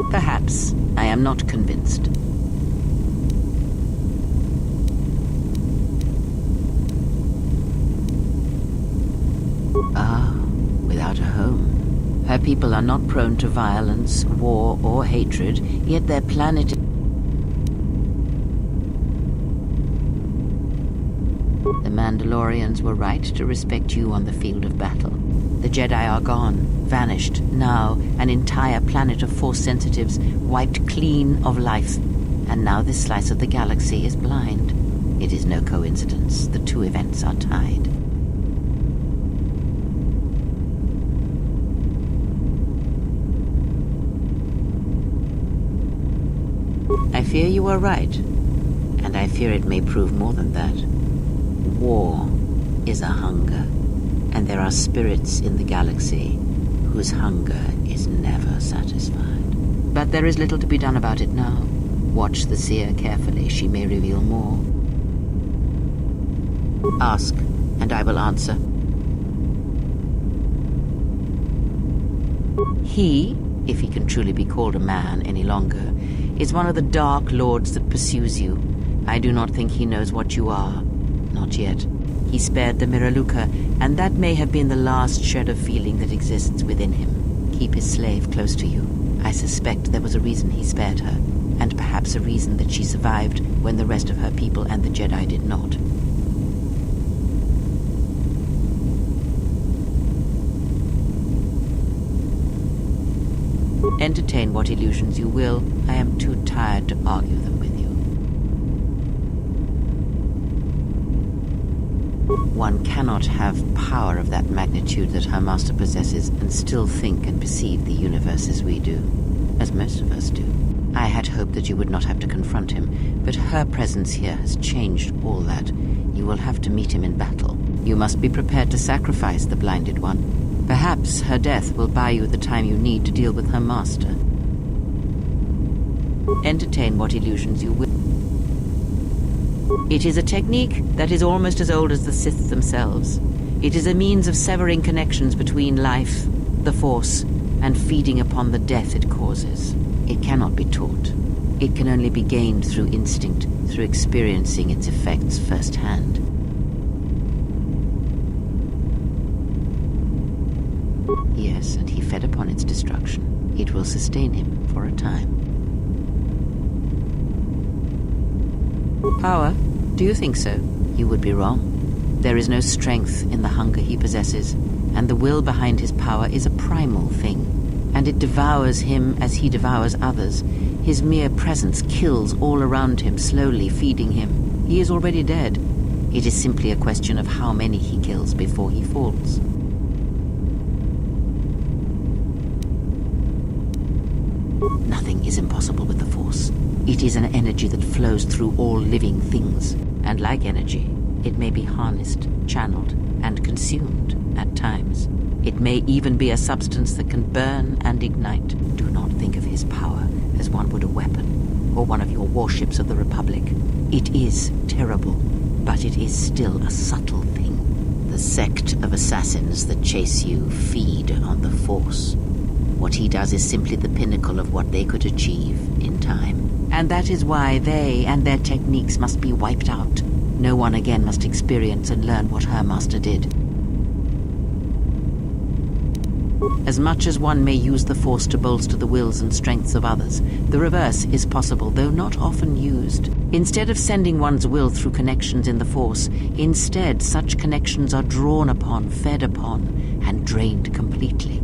Perhaps. I am not convinced. Without a home. Her people are not prone to violence, war, or hatred, yet their planet... The Mandalorians were right to respect you on the field of battle. The Jedi are gone, vanished. Now, an entire planet of Force sensitives wiped clean of life. And now this slice of the galaxy is blind. It is no coincidence. The two events are tied. I fear you are right, and I fear it may prove more than that. War is a hunger, and there are spirits in the galaxy whose hunger is never satisfied. But there is little to be done about it now. Watch the Seer carefully, she may reveal more. Ask, and I will answer. He, if he can truly be called a man any longer, is one of the Dark Lords that pursues you. I do not think he knows what you are. Not yet. He spared the Miraluka, and that may have been the last shred of feeling that exists within him. Keep his slave close to you. I suspect there was a reason he spared her, and perhaps a reason that she survived when the rest of her people and the Jedi did not. Entertain what illusions you will. I am too tired to argue them with you. One cannot have power of that magnitude that her master possesses and still think and perceive the universe as we do, as most of us do. I had hoped that you would not have to confront him, but her presence here has changed all that. You will have to meet him in battle. You must be prepared to sacrifice the blinded one. Perhaps her death will buy you the time you need to deal with her master. Entertain what illusions you will. It is a technique that is almost as old as the Sith themselves. It is a means of severing connections between life, the Force, and feeding upon the death it causes. It cannot be taught. It can only be gained through instinct, through experiencing its effects firsthand. Yes, and he fed upon its destruction. It will sustain him for a time. Power? Do you think so? You would be wrong. There is no strength in the hunger he possesses, and the will behind his power is a primal thing, and it devours him as he devours others. His mere presence kills all around him, slowly feeding him. He is already dead. It is simply a question of how many he kills before he falls. Nothing is impossible with the Force. It is an energy that flows through all living things. And like energy, it may be harnessed, channeled, and consumed at times. It may even be a substance that can burn and ignite. Do not think of his power as one would a weapon, or one of your warships of the Republic. It is terrible, but it is still a subtle thing. The sect of assassins that chase you feed on the Force. What he does is simply the pinnacle of what they could achieve in time. And that is why they and their techniques must be wiped out. No one again must experience and learn what her master did. As much as one may use the Force to bolster the wills and strengths of others, the reverse is possible, though not often used. Instead of sending one's will through connections in the Force, instead such connections are drawn upon, fed upon, and drained completely.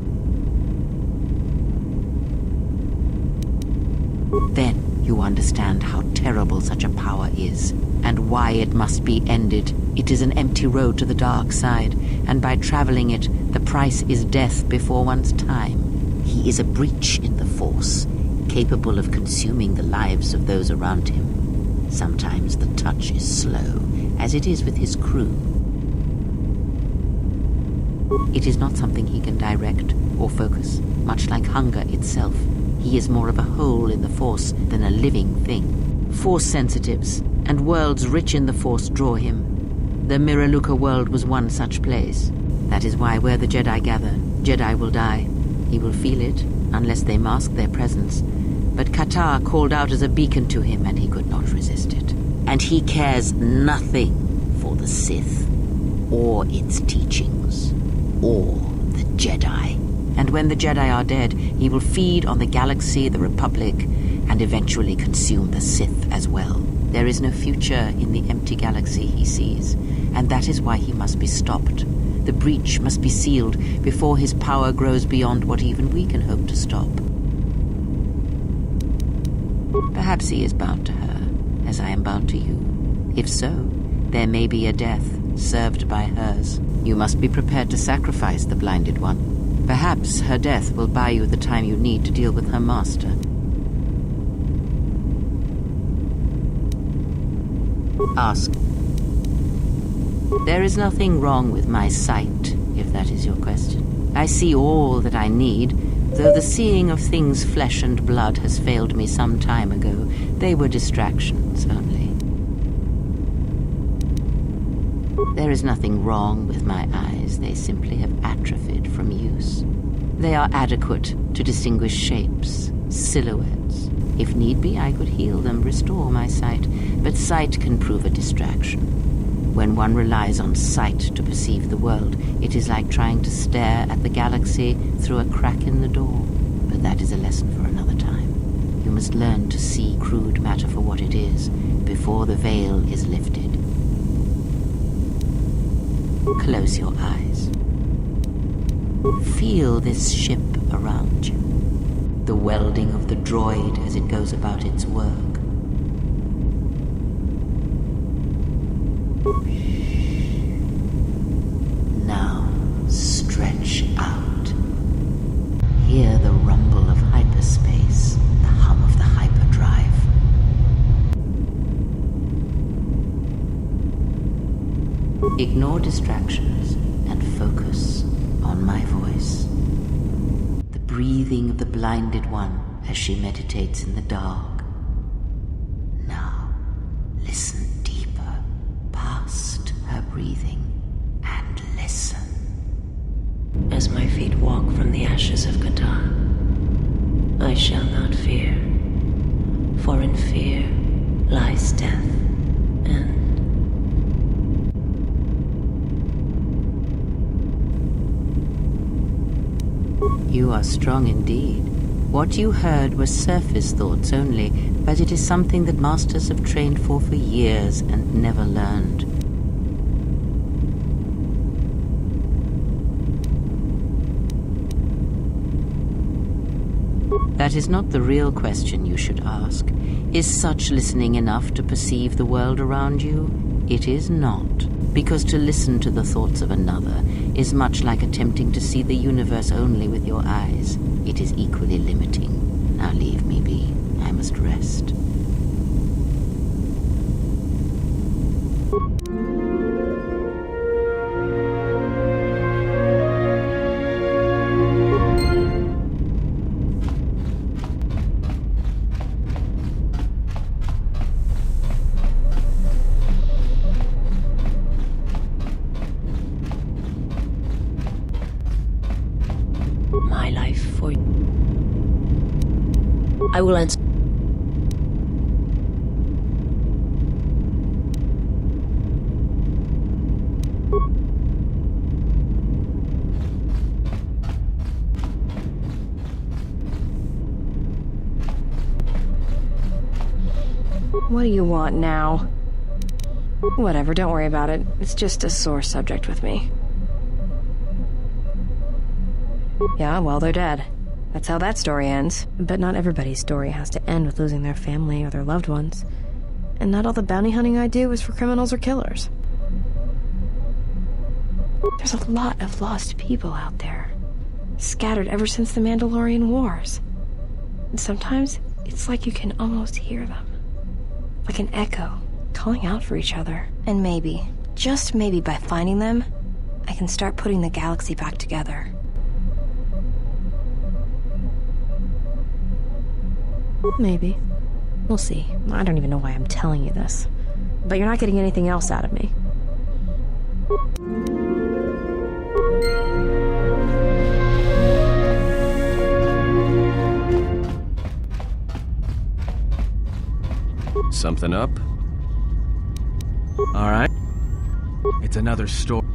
Then you understand how terrible such a power is, and why it must be ended. It is an empty road to the dark side, and by traveling it, the price is death before one's time. He is a breach in the Force, capable of consuming the lives of those around him. Sometimes the touch is slow, as it is with his crew. It is not something he can direct or focus, much like hunger itself. He is more of a hole in the Force than a living thing. Force sensitives and worlds rich in the Force draw him. The Miraluka world was one such place. That is why where the Jedi gather, Jedi will die. He will feel it, unless they mask their presence. But Katar called out as a beacon to him, and he could not resist it. And he cares nothing for the Sith, or its teachings, or the Jedi. And when the Jedi are dead, he will feed on the galaxy, the Republic, and eventually consume the Sith as well. There is no future in the empty galaxy he sees, and that is why he must be stopped. The breach must be sealed before his power grows beyond what even we can hope to stop. Perhaps he is bound to her, as I am bound to you. If so, there may be a death served by hers. You must be prepared to sacrifice the blinded one. Perhaps her death will buy you the time you need to deal with her master. Ask. There is nothing wrong with my sight, if that is your question. I see all that I need, though the seeing of things flesh and blood has failed me some time ago. They were distractions only. There is nothing wrong with my eyes. They simply have atrophied from use. They are adequate to distinguish shapes, silhouettes. If need be, I could heal them, restore my sight. But sight can prove a distraction. When one relies on sight to perceive the world, it is like trying to stare at the galaxy through a crack in the door. But that is a lesson for another time. You must learn to see crude matter for what it is, before the veil is lifted. Close your eyes. Feel this ship around you. The welding of the droid as it goes about its work. Now, stretch out. Hear the rumble of hyperspace, the hum of the hyperdrive. Ignore distractions and focus on my voice. The breathing of the blinded one as she meditates in the dark. Now, listen deeper, past her breathing, and listen. As my feet walk from the ashes of Qatar, I shall not fear, for in fear lies death, and you are strong indeed. What you heard was surface thoughts only, but it is something that masters have trained for years and never learned. That is not the real question you should ask. Is such listening enough to perceive the world around you? It is not, because to listen to the thoughts of another is much like attempting to see the universe only with your eyes. It is equally limiting. Now leave me be. I must rest. My life for you. I will answer. What do you want now? Whatever, don't worry about it. It's just a sore subject with me. Yeah, well, they're dead. That's how that story ends. But not everybody's story has to end with losing their family or their loved ones. And not all the bounty hunting I do is for criminals or killers. There's a lot of lost people out there, scattered ever since the Mandalorian Wars. And sometimes it's like you can almost hear them. Like an echo, calling out for each other. And maybe, just maybe by finding them, I can start putting the galaxy back together. Maybe. We'll see. I don't even know why I'm telling you this. But you're not getting anything else out of me. Something up? Alright. It's another story.